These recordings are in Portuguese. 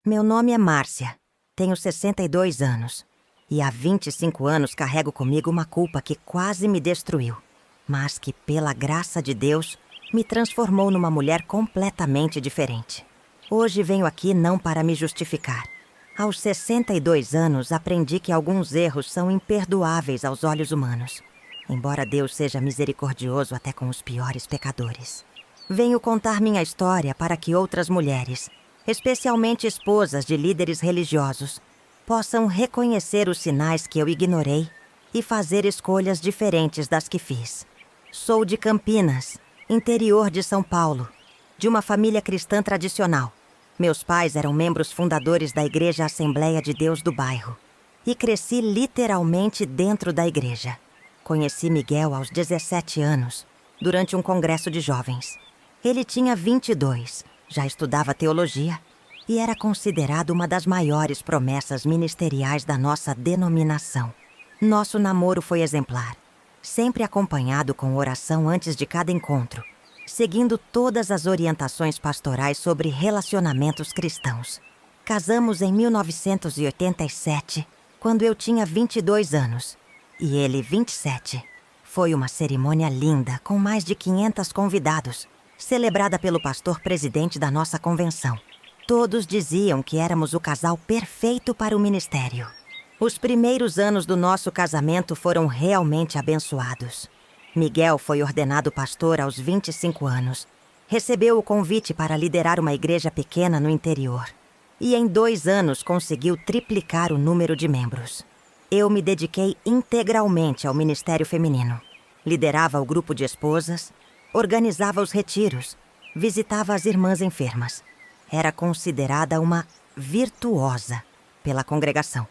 Meu nome é Márcia. Tenho 62 anos. E há 25 anos carrego comigo uma culpa que quase me destruiu, mas que, pela graça de Deus, me transformou numa mulher completamente diferente. Hoje venho aqui não para me justificar. Aos 62 anos, aprendi que alguns erros são imperdoáveis aos olhos humanos, embora Deus seja misericordioso até com os piores pecadores. Venho contar minha história para que outras mulheres, especialmente esposas de líderes religiosos, possam reconhecer os sinais que eu ignorei e fazer escolhas diferentes das que fiz. Sou de Campinas, interior de São Paulo, de uma família cristã tradicional. Meus pais eram membros fundadores da Igreja Assembleia de Deus do bairro e cresci literalmente dentro da igreja. Conheci Miguel aos 17 anos, durante um congresso de jovens. Ele tinha 22, já estudava teologia e era considerado uma das maiores promessas ministeriais da nossa denominação. Nosso namoro foi exemplar, sempre acompanhado com oração antes de cada encontro, seguindo todas as orientações pastorais sobre relacionamentos cristãos. Casamos em 1987, quando eu tinha 22 anos, e ele 27. Foi uma cerimônia linda, com mais de 500 convidados, celebrada pelo pastor presidente da nossa convenção. Todos diziam que éramos o casal perfeito para o ministério. Os primeiros anos do nosso casamento foram realmente abençoados. Miguel foi ordenado pastor aos 25 anos. Recebeu o convite para liderar uma igreja pequena no interior. E em 2 anos conseguiu triplicar o número de membros. Eu me dediquei integralmente ao ministério feminino. Liderava o grupo de esposas, organizava os retiros, visitava as irmãs enfermas. Era considerada uma virtuosa pela congregação.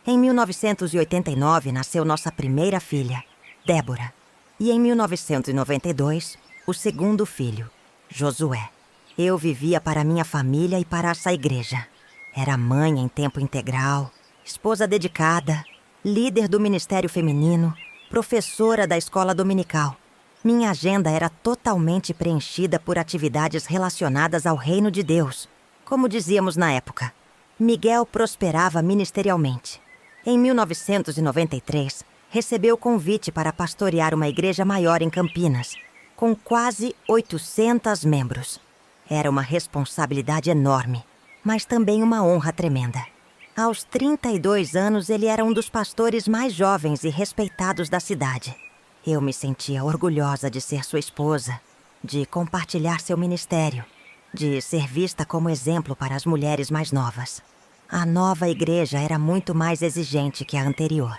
Em 1989, nasceu nossa primeira filha, Débora. E em 1992, o segundo filho, Josué. Eu vivia para minha família e para essa igreja. Era mãe em tempo integral, esposa dedicada, líder do ministério feminino, professora da escola dominical. Minha agenda era totalmente preenchida por atividades relacionadas ao reino de Deus, como dizíamos na época. Miguel prosperava ministerialmente. Em 1993, recebeu o convite para pastorear uma igreja maior em Campinas, com quase 800 membros. Era uma responsabilidade enorme, mas também uma honra tremenda. Aos 32 anos, ele era um dos pastores mais jovens e respeitados da cidade. Eu me sentia orgulhosa de ser sua esposa, de compartilhar seu ministério, de ser vista como exemplo para as mulheres mais novas. A nova igreja era muito mais exigente que a anterior.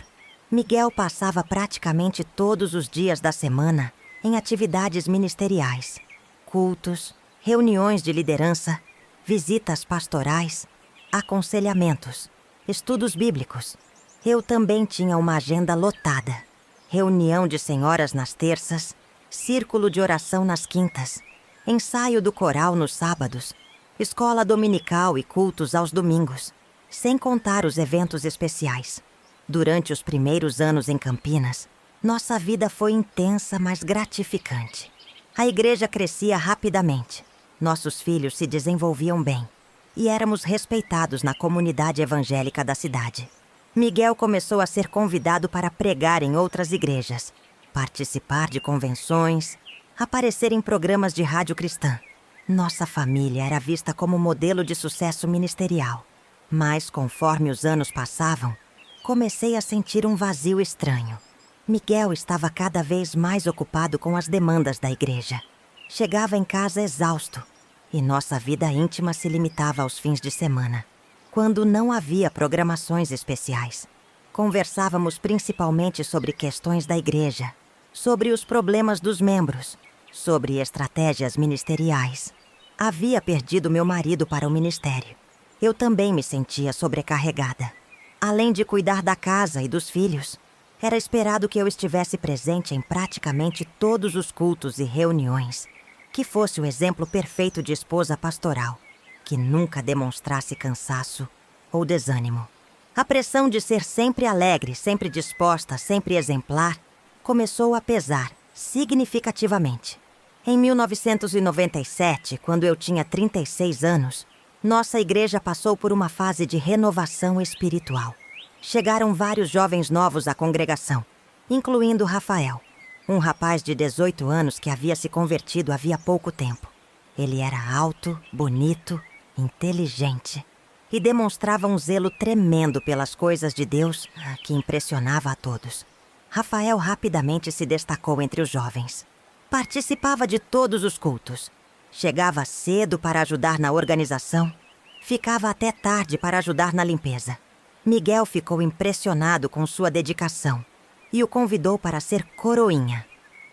Miguel passava praticamente todos os dias da semana em atividades ministeriais, cultos, reuniões de liderança, visitas pastorais, aconselhamentos, estudos bíblicos. Eu também tinha uma agenda lotada. Reunião de senhoras nas terças, círculo de oração nas quintas, ensaio do coral nos sábados, escola dominical e cultos aos domingos, sem contar os eventos especiais. Durante os primeiros anos em Campinas, nossa vida foi intensa, mas gratificante. A igreja crescia rapidamente, nossos filhos se desenvolviam bem e éramos respeitados na comunidade evangélica da cidade. Miguel começou a ser convidado para pregar em outras igrejas, participar de convenções, aparecer em programas de rádio cristã. Nossa família era vista como modelo de sucesso ministerial. Mas, conforme os anos passavam, comecei a sentir um vazio estranho. Miguel estava cada vez mais ocupado com as demandas da igreja. Chegava em casa exausto, e nossa vida íntima se limitava aos fins de semana, quando não havia programações especiais. Conversávamos principalmente sobre questões da igreja, sobre os problemas dos membros, sobre estratégias ministeriais. Havia perdido meu marido para o ministério. Eu também me sentia sobrecarregada. Além de cuidar da casa e dos filhos, era esperado que eu estivesse presente em praticamente todos os cultos e reuniões, que fosse o exemplo perfeito de esposa pastoral, que nunca demonstrasse cansaço ou desânimo. A pressão de ser sempre alegre, sempre disposta, sempre exemplar, começou a pesar significativamente. Em 1997, quando eu tinha 36 anos, Nossa igreja passou por uma fase de renovação espiritual. Chegaram vários jovens novos à congregação, incluindo Rafael, um rapaz de 18 anos que havia se convertido havia pouco tempo. Ele era alto, bonito, inteligente e demonstrava um zelo tremendo pelas coisas de Deus que impressionava a todos. Rafael rapidamente se destacou entre os jovens. Participava de todos os cultos. Chegava cedo para ajudar na organização. Ficava até tarde para ajudar na limpeza. Miguel ficou impressionado com sua dedicação e o convidou para ser coroinha,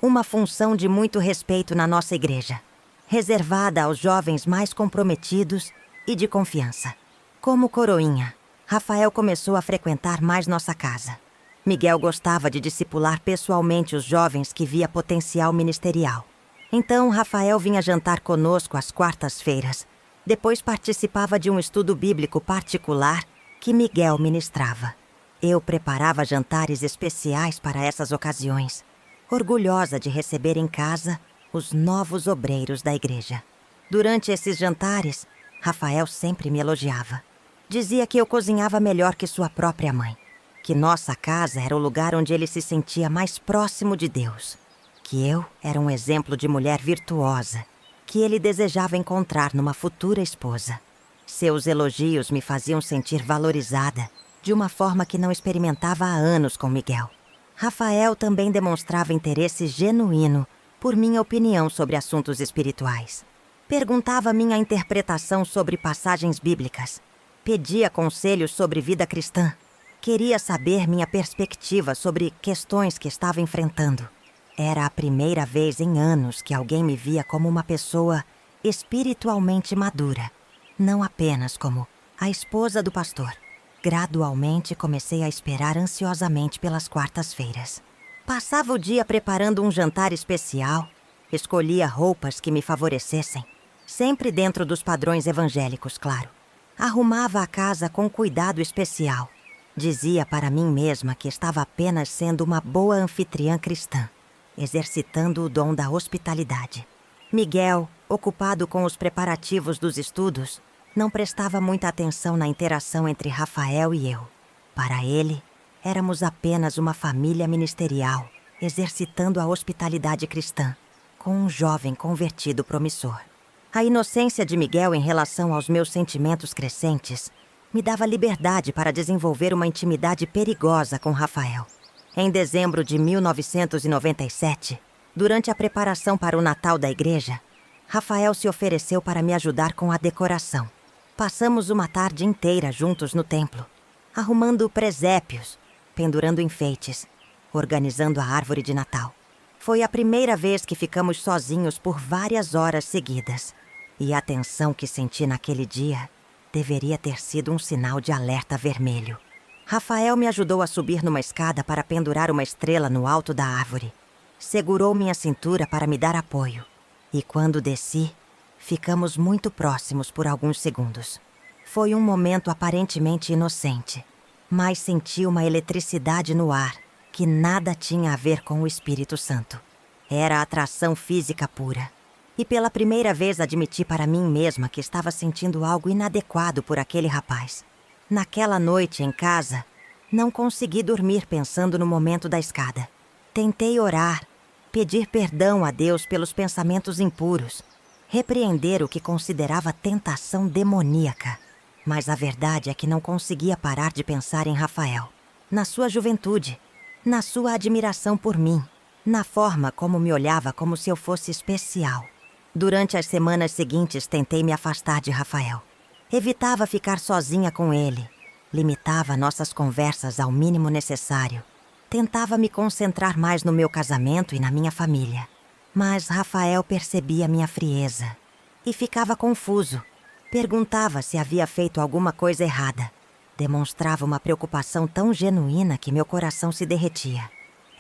uma função de muito respeito na nossa igreja, reservada aos jovens mais comprometidos e de confiança. Como coroinha, Rafael começou a frequentar mais nossa casa. Miguel gostava de discipular pessoalmente os jovens que via potencial ministerial. Então, Rafael vinha jantar conosco às quartas-feiras. Depois participava de um estudo bíblico particular que Miguel ministrava. Eu preparava jantares especiais para essas ocasiões, orgulhosa de receber em casa os novos obreiros da igreja. Durante esses jantares, Rafael sempre me elogiava. Dizia que eu cozinhava melhor que sua própria mãe, que nossa casa era o lugar onde ele se sentia mais próximo de Deus, que eu era um exemplo de mulher virtuosa, que ele desejava encontrar numa futura esposa. Seus elogios me faziam sentir valorizada, de uma forma que não experimentava há anos com Miguel. Rafael também demonstrava interesse genuíno por minha opinião sobre assuntos espirituais. Perguntava minha interpretação sobre passagens bíblicas. Pedia conselhos sobre vida cristã. Queria saber minha perspectiva sobre questões que estava enfrentando. Era a primeira vez em anos que alguém me via como uma pessoa espiritualmente madura, não apenas como a esposa do pastor. Gradualmente comecei a esperar ansiosamente pelas quartas-feiras. Passava o dia preparando um jantar especial, escolhia roupas que me favorecessem, sempre dentro dos padrões evangélicos, claro. Arrumava a casa com cuidado especial. Dizia para mim mesma que estava apenas sendo uma boa anfitriã cristã, exercitando o dom da hospitalidade. Miguel, ocupado com os preparativos dos estudos, não prestava muita atenção na interação entre Rafael e eu. Para ele, éramos apenas uma família ministerial, exercitando a hospitalidade cristã, com um jovem convertido promissor. A inocência de Miguel em relação aos meus sentimentos crescentes me dava liberdade para desenvolver uma intimidade perigosa com Rafael. Em dezembro de 1997, durante a preparação para o Natal da igreja, Rafael se ofereceu para me ajudar com a decoração. Passamos uma tarde inteira juntos no templo, arrumando presépios, pendurando enfeites, organizando a árvore de Natal. Foi a primeira vez que ficamos sozinhos por várias horas seguidas, e a tensão que senti naquele dia deveria ter sido um sinal de alerta vermelho. Rafael me ajudou a subir numa escada para pendurar uma estrela no alto da árvore. Segurou minha cintura para me dar apoio. E quando desci, ficamos muito próximos por alguns segundos. Foi um momento aparentemente inocente, mas senti uma eletricidade no ar que nada tinha a ver com o Espírito Santo. Era atração física pura. E pela primeira vez admiti para mim mesma que estava sentindo algo inadequado por aquele rapaz. Naquela noite, em casa, não consegui dormir pensando no momento da escada. Tentei orar, pedir perdão a Deus pelos pensamentos impuros, repreender o que considerava tentação demoníaca. Mas a verdade é que não conseguia parar de pensar em Rafael, na sua juventude, na sua admiração por mim, na forma como me olhava como se eu fosse especial. Durante as semanas seguintes, tentei me afastar de Rafael. Evitava ficar sozinha com ele. Limitava nossas conversas ao mínimo necessário. Tentava me concentrar mais no meu casamento e na minha família. Mas Rafael percebia minha frieza e ficava confuso. Perguntava se havia feito alguma coisa errada. Demonstrava uma preocupação tão genuína que meu coração se derretia.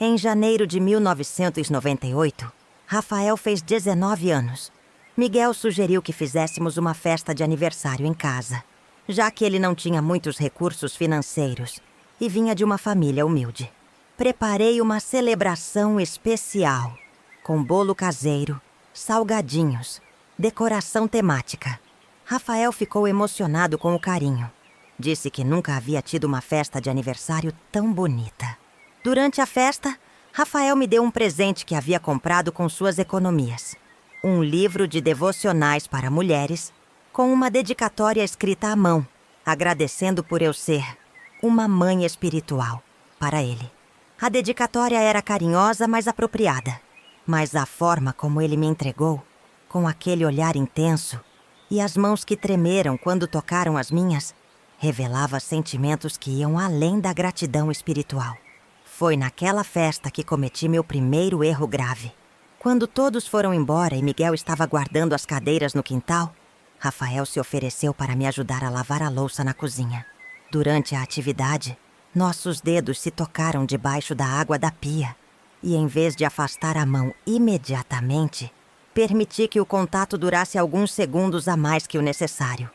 Em janeiro de 1998, Rafael fez 19 anos. Miguel sugeriu que fizéssemos uma festa de aniversário em casa, já que ele não tinha muitos recursos financeiros e vinha de uma família humilde. Preparei uma celebração especial, com bolo caseiro, salgadinhos, decoração temática. Rafael ficou emocionado com o carinho. Disse que nunca havia tido uma festa de aniversário tão bonita. Durante a festa, Rafael me deu um presente que havia comprado com suas economias. Um livro de devocionais para mulheres, com uma dedicatória escrita à mão, agradecendo por eu ser uma mãe espiritual para ele. A dedicatória era carinhosa, mas apropriada. Mas a forma como ele me entregou, com aquele olhar intenso e as mãos que tremeram quando tocaram as minhas, revelava sentimentos que iam além da gratidão espiritual. Foi naquela festa que cometi meu primeiro erro grave. Quando todos foram embora e Miguel estava guardando as cadeiras no quintal, Rafael se ofereceu para me ajudar a lavar a louça na cozinha. Durante a atividade, nossos dedos se tocaram debaixo da água da pia e, em vez de afastar a mão imediatamente, permiti que o contato durasse alguns segundos a mais que o necessário.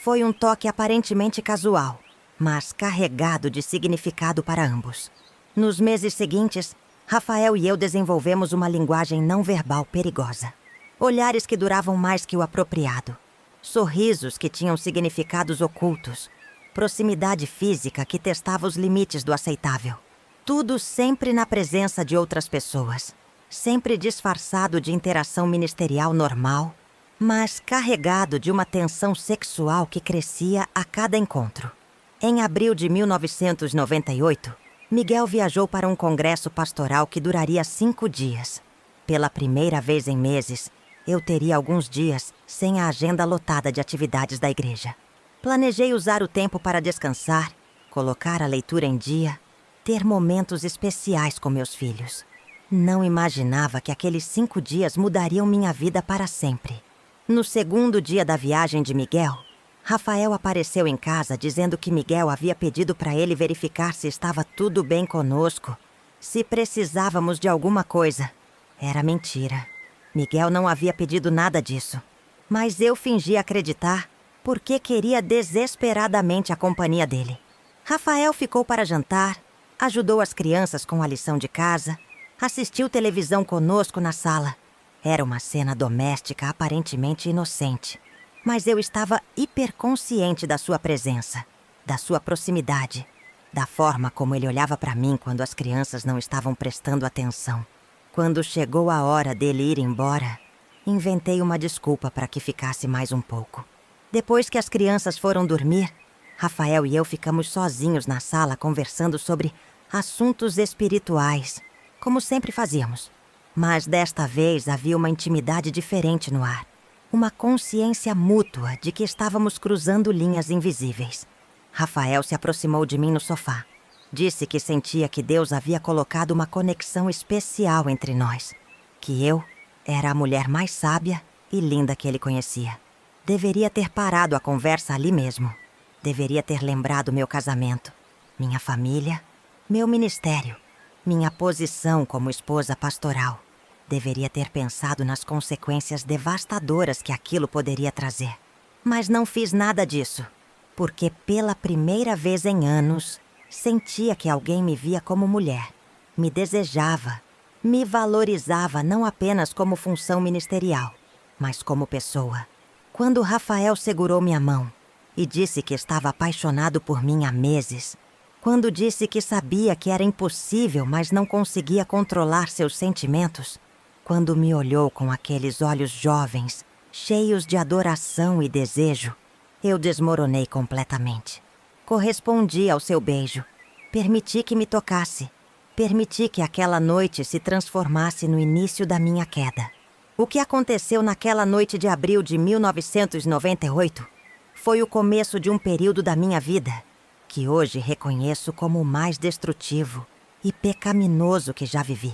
Foi um toque aparentemente casual, mas carregado de significado para ambos. Nos meses seguintes, Rafael e eu desenvolvemos uma linguagem não verbal perigosa. Olhares que duravam mais que o apropriado. Sorrisos que tinham significados ocultos. Proximidade física que testava os limites do aceitável. Tudo sempre na presença de outras pessoas. Sempre disfarçado de interação ministerial normal, mas carregado de uma tensão sexual que crescia a cada encontro. Em abril de 1998, Miguel viajou para um congresso pastoral que duraria 5 dias. Pela primeira vez em meses, eu teria alguns dias sem a agenda lotada de atividades da igreja. Planejei usar o tempo para descansar, colocar a leitura em dia, ter momentos especiais com meus filhos. Não imaginava que aqueles 5 dias mudariam minha vida para sempre. No segundo dia da viagem de Miguel, Rafael apareceu em casa dizendo que Miguel havia pedido para ele verificar se estava tudo bem conosco, se precisávamos de alguma coisa. Era mentira. Miguel não havia pedido nada disso. Mas eu fingi acreditar porque queria desesperadamente a companhia dele. Rafael ficou para jantar, ajudou as crianças com a lição de casa, assistiu televisão conosco na sala. Era uma cena doméstica aparentemente inocente. Mas eu estava hiperconsciente da sua presença, da sua proximidade, da forma como ele olhava para mim quando as crianças não estavam prestando atenção. Quando chegou a hora dele ir embora, inventei uma desculpa para que ficasse mais um pouco. Depois que as crianças foram dormir, Rafael e eu ficamos sozinhos na sala conversando sobre assuntos espirituais, como sempre fazíamos. Mas desta vez havia uma intimidade diferente no ar. Uma consciência mútua de que estávamos cruzando linhas invisíveis. Rafael se aproximou de mim no sofá. Disse que sentia que Deus havia colocado uma conexão especial entre nós. Que eu era a mulher mais sábia e linda que ele conhecia. Deveria ter parado a conversa ali mesmo. Deveria ter lembrado meu casamento, minha família, meu ministério, minha posição como esposa pastoral. Deveria ter pensado nas consequências devastadoras que aquilo poderia trazer. Mas não fiz nada disso, porque pela primeira vez em anos, sentia que alguém me via como mulher, me desejava, me valorizava não apenas como função ministerial, mas como pessoa. Quando Rafael segurou minha mão e disse que estava apaixonado por mim há meses, quando disse que sabia que era impossível, mas não conseguia controlar seus sentimentos, quando me olhou com aqueles olhos jovens, cheios de adoração e desejo, eu desmoronei completamente. Correspondi ao seu beijo. Permiti que me tocasse. Permiti que aquela noite se transformasse no início da minha queda. O que aconteceu naquela noite de abril de 1998 foi o começo de um período da minha vida que hoje reconheço como o mais destrutivo e pecaminoso que já vivi.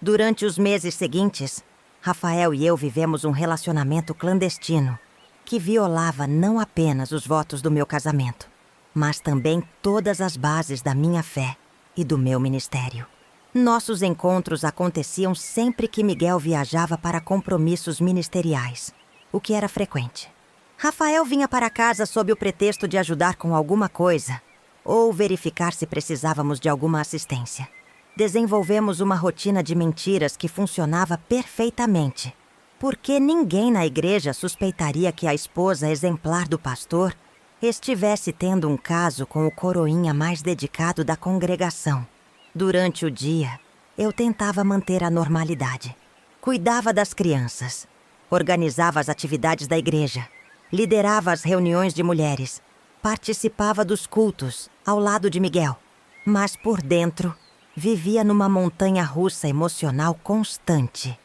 Durante os meses seguintes, Rafael e eu vivemos um relacionamento clandestino que violava não apenas os votos do meu casamento, mas também todas as bases da minha fé e do meu ministério. Nossos encontros aconteciam sempre que Miguel viajava para compromissos ministeriais, o que era frequente. Rafael vinha para casa sob o pretexto de ajudar com alguma coisa ou verificar se precisávamos de alguma assistência. Desenvolvemos uma rotina de mentiras que funcionava perfeitamente. Porque ninguém na igreja suspeitaria que a esposa exemplar do pastor estivesse tendo um caso com o coroinha mais dedicado da congregação. Durante o dia, eu tentava manter a normalidade. Cuidava das crianças, organizava as atividades da igreja, liderava as reuniões de mulheres, participava dos cultos ao lado de Miguel. Mas por dentro, vivia numa montanha-russa emocional constante,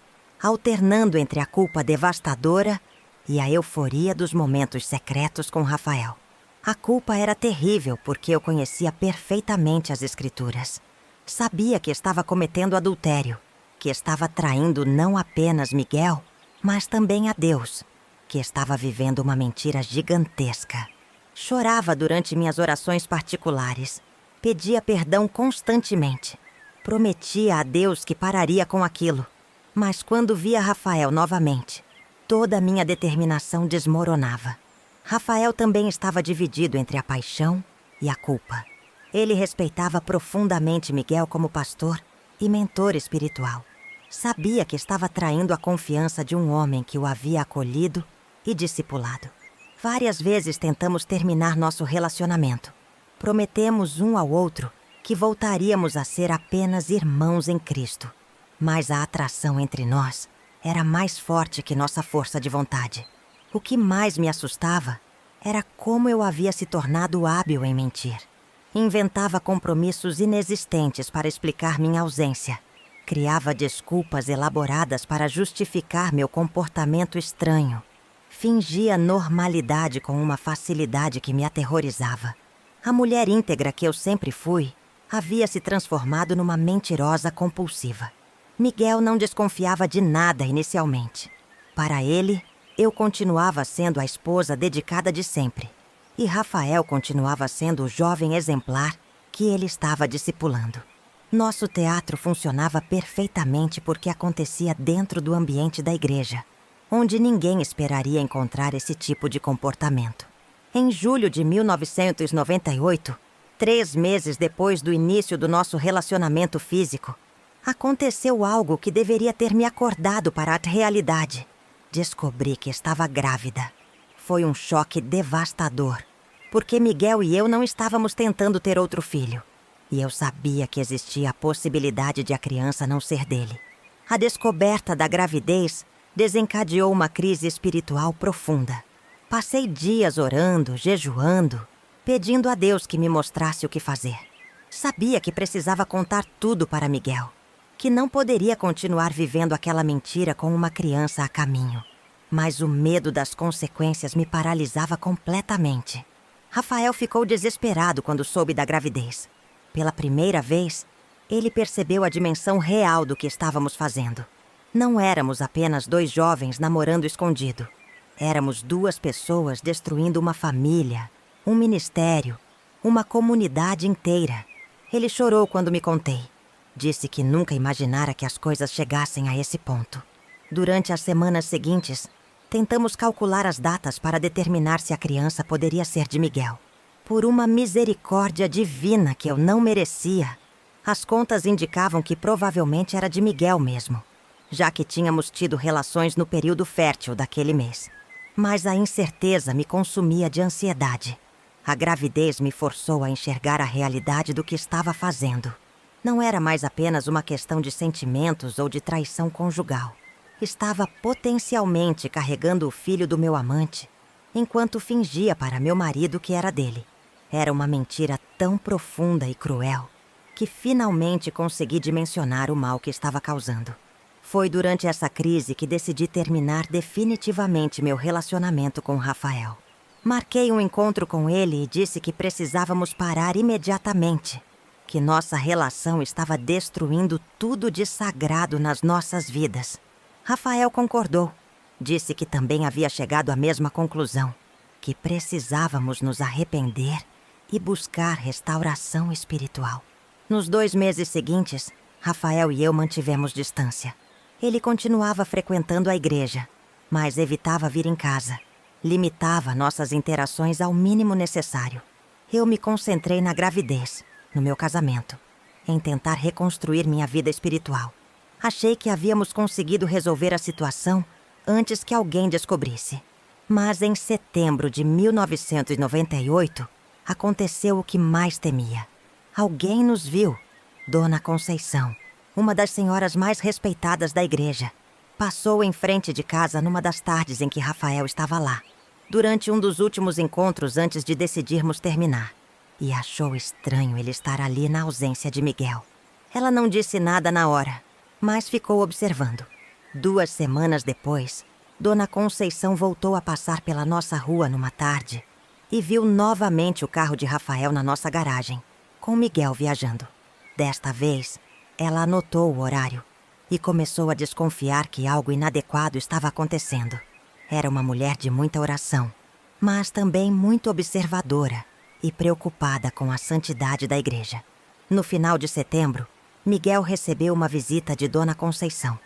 alternando entre a culpa devastadora e a euforia dos momentos secretos com Rafael. A culpa era terrível porque eu conhecia perfeitamente as Escrituras. Sabia que estava cometendo adultério, que estava traindo não apenas Miguel, mas também a Deus, que estava vivendo uma mentira gigantesca. Chorava durante minhas orações particulares, pedia perdão constantemente. Prometia a Deus que pararia com aquilo, mas quando via Rafael novamente, toda a minha determinação desmoronava. Rafael também estava dividido entre a paixão e a culpa. Ele respeitava profundamente Miguel como pastor e mentor espiritual. Sabia que estava traindo a confiança de um homem que o havia acolhido e discipulado. Várias vezes tentamos terminar nosso relacionamento. Prometemos um ao outro que voltaríamos a ser apenas irmãos em Cristo. Mas a atração entre nós era mais forte que nossa força de vontade. O que mais me assustava era como eu havia se tornado hábil em mentir. Inventava compromissos inexistentes para explicar minha ausência. Criava desculpas elaboradas para justificar meu comportamento estranho. Fingia normalidade com uma facilidade que me aterrorizava. A mulher íntegra que eu sempre fui havia se transformado numa mentirosa compulsiva. Miguel não desconfiava de nada inicialmente. Para ele, eu continuava sendo a esposa dedicada de sempre. E Rafael continuava sendo o jovem exemplar que ele estava discipulando. Nosso teatro funcionava perfeitamente porque acontecia dentro do ambiente da igreja, onde ninguém esperaria encontrar esse tipo de comportamento. Em julho de 1998, 3 meses depois do início do nosso relacionamento físico, aconteceu algo que deveria ter me acordado para a realidade. Descobri que estava grávida. Foi um choque devastador, porque Miguel e eu não estávamos tentando ter outro filho. E eu sabia que existia a possibilidade de a criança não ser dele. A descoberta da gravidez desencadeou uma crise espiritual profunda. Passei dias orando, jejuando, pedindo a Deus que me mostrasse o que fazer. Sabia que precisava contar tudo para Miguel, que não poderia continuar vivendo aquela mentira com uma criança a caminho. Mas o medo das consequências me paralisava completamente. Rafael ficou desesperado quando soube da gravidez. Pela primeira vez, ele percebeu a dimensão real do que estávamos fazendo. Não éramos apenas 2 jovens namorando escondido. Éramos 2 pessoas destruindo uma família, um ministério, uma comunidade inteira. Ele chorou quando me contei. Disse que nunca imaginara que as coisas chegassem a esse ponto. Durante as semanas seguintes, tentamos calcular as datas para determinar se a criança poderia ser de Miguel. Por uma misericórdia divina que eu não merecia, as contas indicavam que provavelmente era de Miguel mesmo, já que tínhamos tido relações no período fértil daquele mês. Mas a incerteza me consumia de ansiedade. A gravidez me forçou a enxergar a realidade do que estava fazendo. Não era mais apenas uma questão de sentimentos ou de traição conjugal. Estava potencialmente carregando o filho do meu amante, enquanto fingia para meu marido que era dele. Era uma mentira tão profunda e cruel que finalmente consegui dimensionar o mal que estava causando. Foi durante essa crise que decidi terminar definitivamente meu relacionamento com Rafael. Marquei um encontro com ele e disse que precisávamos parar imediatamente, que nossa relação estava destruindo tudo de sagrado nas nossas vidas. Rafael concordou. Disse que também havia chegado à mesma conclusão, que precisávamos nos arrepender e buscar restauração espiritual. Nos 2 meses seguintes, Rafael e eu mantivemos distância. Ele continuava frequentando a igreja, mas evitava vir em casa. Limitava nossas interações ao mínimo necessário. Eu me concentrei na gravidez, no meu casamento, em tentar reconstruir minha vida espiritual. Achei que havíamos conseguido resolver a situação antes que alguém descobrisse. Mas em setembro de 1998, aconteceu o que mais temia. Alguém nos viu. Dona Conceição, uma das senhoras mais respeitadas da igreja, passou em frente de casa numa das tardes em que Rafael estava lá, durante um dos últimos encontros antes de decidirmos terminar, e achou estranho ele estar ali na ausência de Miguel. Ela não disse nada na hora, mas ficou observando. 2 semanas depois, Dona Conceição voltou a passar pela nossa rua numa tarde e viu novamente o carro de Rafael na nossa garagem, com Miguel viajando. Desta vez, ela anotou o horário e começou a desconfiar que algo inadequado estava acontecendo. Era uma mulher de muita oração, mas também muito observadora e preocupada com a santidade da igreja. No final de setembro, Miguel recebeu uma visita de Dona Conceição.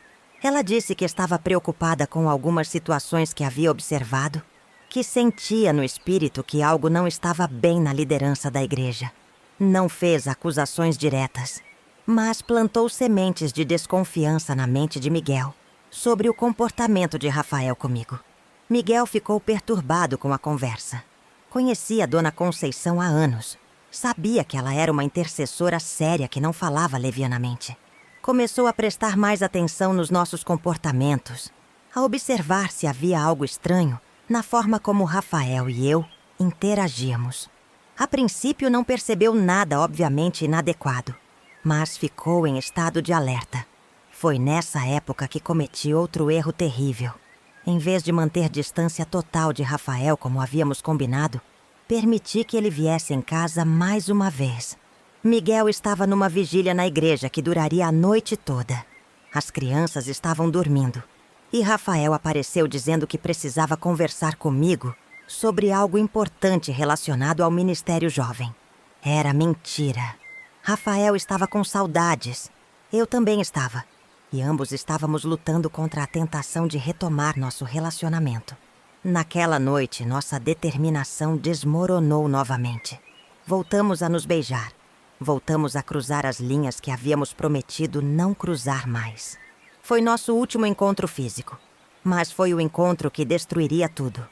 Ela disse que estava preocupada com algumas situações que havia observado, que sentia no espírito que algo não estava bem na liderança da igreja. Não fez acusações diretas, mas plantou sementes de desconfiança na mente de Miguel sobre o comportamento de Rafael comigo. Miguel ficou perturbado com a conversa. Conhecia Dona Conceição há anos. Sabia que ela era uma intercessora séria que não falava levianamente. Começou a prestar mais atenção nos nossos comportamentos, a observar se havia algo estranho na forma como Rafael e eu interagíamos. A princípio não percebeu nada obviamente inadequado, mas ficou em estado de alerta. Foi nessa época que cometi outro erro terrível. Em vez de manter distância total de Rafael como havíamos combinado, permiti que ele viesse em casa mais uma vez. Miguel estava numa vigília na igreja que duraria a noite toda. As crianças estavam dormindo e Rafael apareceu dizendo que precisava conversar comigo sobre algo importante relacionado ao Ministério Jovem. Era mentira. Rafael estava com saudades. Eu também estava. E ambos estávamos lutando contra a tentação de retomar nosso relacionamento. Naquela noite, nossa determinação desmoronou novamente. Voltamos a nos beijar. Voltamos a cruzar as linhas que havíamos prometido não cruzar mais. Foi nosso último encontro físico, mas foi o encontro que destruiria tudo.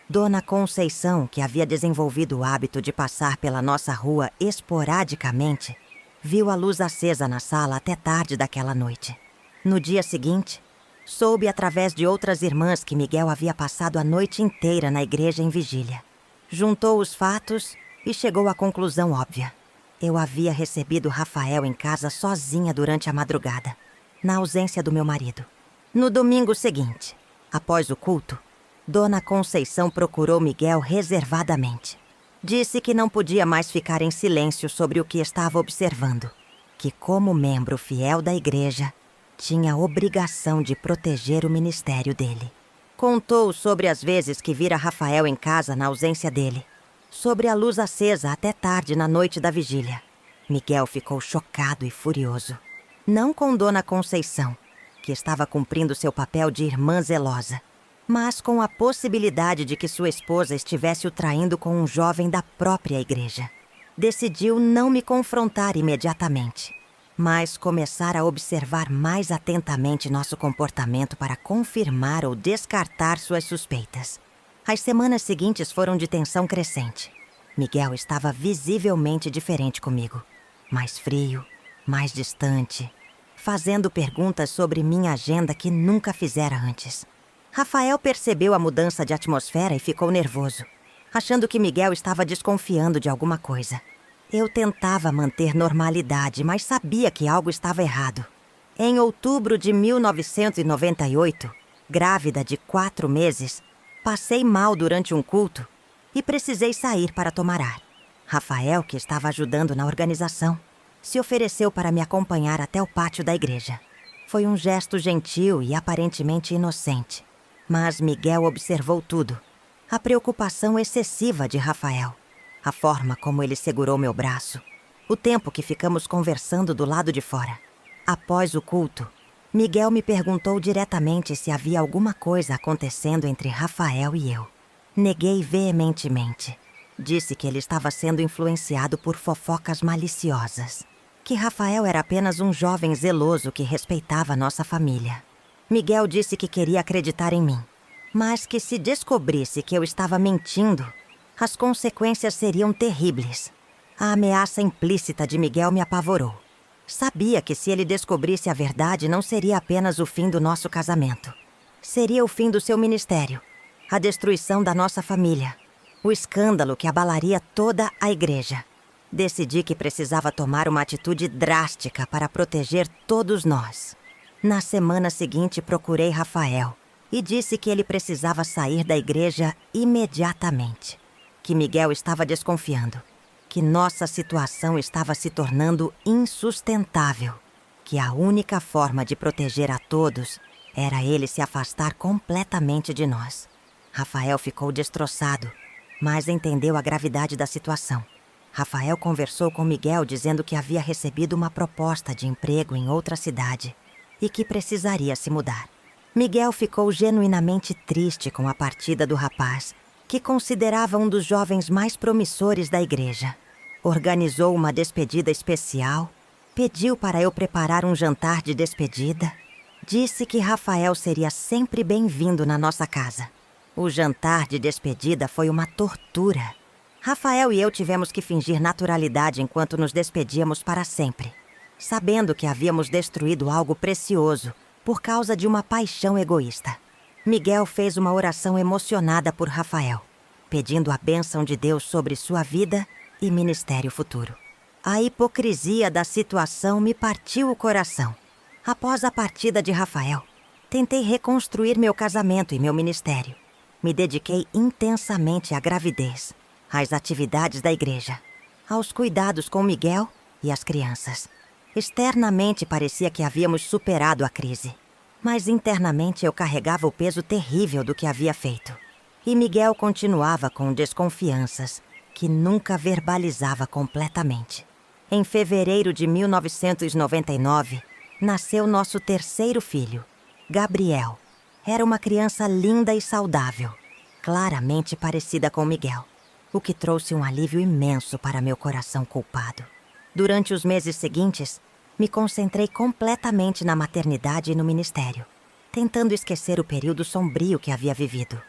Dona Conceição, que havia desenvolvido o hábito de passar pela nossa rua esporadicamente, viu a luz acesa na sala até tarde daquela noite. No dia seguinte, soube através de outras irmãs que Miguel havia passado a noite inteira na igreja em vigília. Juntou os fatos e chegou à conclusão óbvia. Eu havia recebido Rafael em casa sozinha durante a madrugada, na ausência do meu marido. No domingo seguinte, após o culto, Dona Conceição procurou Miguel reservadamente. Disse que não podia mais ficar em silêncio sobre o que estava observando, que como membro fiel da igreja, tinha a obrigação de proteger o ministério dele. Contou sobre as vezes que vira Rafael em casa na ausência dele, sobre a luz acesa até tarde na noite da vigília. Miguel ficou chocado e furioso. Não com Dona Conceição, que estava cumprindo seu papel de irmã zelosa, mas com a possibilidade de que sua esposa estivesse o traindo com um jovem da própria igreja. Decidiu não me confrontar imediatamente, mas começar a observar mais atentamente nosso comportamento para confirmar ou descartar suas suspeitas. As semanas seguintes foram de tensão crescente. Miguel estava visivelmente diferente comigo. Mais frio, mais distante, fazendo perguntas sobre minha agenda que nunca fizera antes. Rafael percebeu a mudança de atmosfera e ficou nervoso, achando que Miguel estava desconfiando de alguma coisa. Eu tentava manter normalidade, mas sabia que algo estava errado. Em outubro de 1998, grávida de 4 meses, passei mal durante um culto e precisei sair para tomar ar. Rafael, que estava ajudando na organização, se ofereceu para me acompanhar até o pátio da igreja. Foi um gesto gentil e aparentemente inocente. Mas Miguel observou tudo. A preocupação excessiva de Rafael. A forma como ele segurou meu braço. O tempo que ficamos conversando do lado de fora. Após o culto, Miguel me perguntou diretamente se havia alguma coisa acontecendo entre Rafael e eu. Neguei veementemente. Disse que ele estava sendo influenciado por fofocas maliciosas. Que Rafael era apenas um jovem zeloso que respeitava nossa família. Miguel disse que queria acreditar em mim, mas que se descobrisse que eu estava mentindo, as consequências seriam terríveis. A ameaça implícita de Miguel me apavorou. Sabia que se ele descobrisse a verdade, não seria apenas o fim do nosso casamento. Seria o fim do seu ministério, a destruição da nossa família, o escândalo que abalaria toda a igreja. Decidi que precisava tomar uma atitude drástica para proteger todos nós. Na semana seguinte, procurei Rafael e disse que ele precisava sair da igreja imediatamente, que Miguel estava desconfiando, que nossa situação estava se tornando insustentável, que a única forma de proteger a todos era ele se afastar completamente de nós. Rafael ficou destroçado, mas entendeu a gravidade da situação. Rafael conversou com Miguel dizendo que havia recebido uma proposta de emprego em outra cidade e que precisaria se mudar. Miguel ficou genuinamente triste com a partida do rapaz, que considerava um dos jovens mais promissores da igreja. Organizou uma despedida especial, pediu para eu preparar um jantar de despedida, disse que Rafael seria sempre bem-vindo na nossa casa. O jantar de despedida foi uma tortura. Rafael e eu tivemos que fingir naturalidade enquanto nos despedíamos para sempre, sabendo que havíamos destruído algo precioso por causa de uma paixão egoísta. Miguel fez uma oração emocionada por Rafael, pedindo a bênção de Deus sobre sua vida e ministério futuro. A hipocrisia da situação me partiu o coração. Após a partida de Rafael, tentei reconstruir meu casamento e meu ministério. Me dediquei intensamente à gravidez, às atividades da igreja, aos cuidados com Miguel e as crianças. Externamente parecia que havíamos superado a crise, mas internamente eu carregava o peso terrível do que havia feito. E Miguel continuava com desconfianças que nunca verbalizava completamente. Em fevereiro de 1999, nasceu nosso terceiro filho, Gabriel. Era uma criança linda e saudável, claramente parecida com Miguel, o que trouxe um alívio imenso para meu coração culpado. Durante os meses seguintes, me concentrei completamente na maternidade e no ministério, tentando esquecer o período sombrio que havia vivido.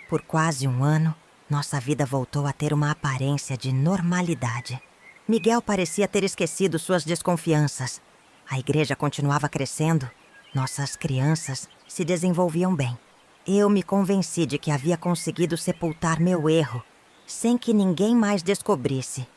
Por quase um ano, nossa vida voltou a ter uma aparência de normalidade. Miguel parecia ter esquecido suas desconfianças. A igreja continuava crescendo. Nossas crianças se desenvolviam bem. Eu me convenci de que havia conseguido sepultar meu erro, sem que ninguém mais descobrisse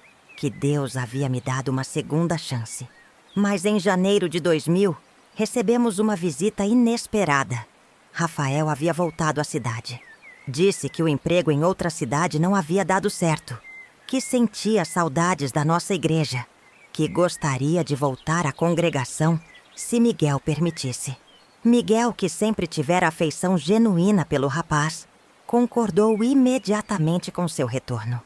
que Deus havia me dado uma segunda chance. Mas em janeiro de 2000, recebemos uma visita inesperada. Rafael havia voltado à cidade. Disse que o emprego em outra cidade não havia dado certo, que sentia saudades da nossa igreja, que gostaria de voltar à congregação se Miguel permitisse. Miguel, que sempre tivera afeição genuína pelo rapaz, concordou imediatamente com seu retorno.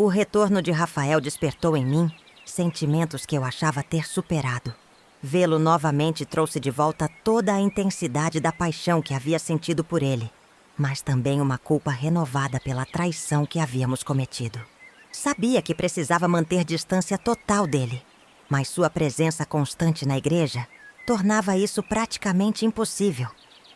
O retorno de Rafael despertou em mim sentimentos que eu achava ter superado. Vê-lo novamente trouxe de volta toda a intensidade da paixão que havia sentido por ele, mas também uma culpa renovada pela traição que havíamos cometido. Sabia que precisava manter distância total dele, mas sua presença constante na igreja tornava isso praticamente impossível.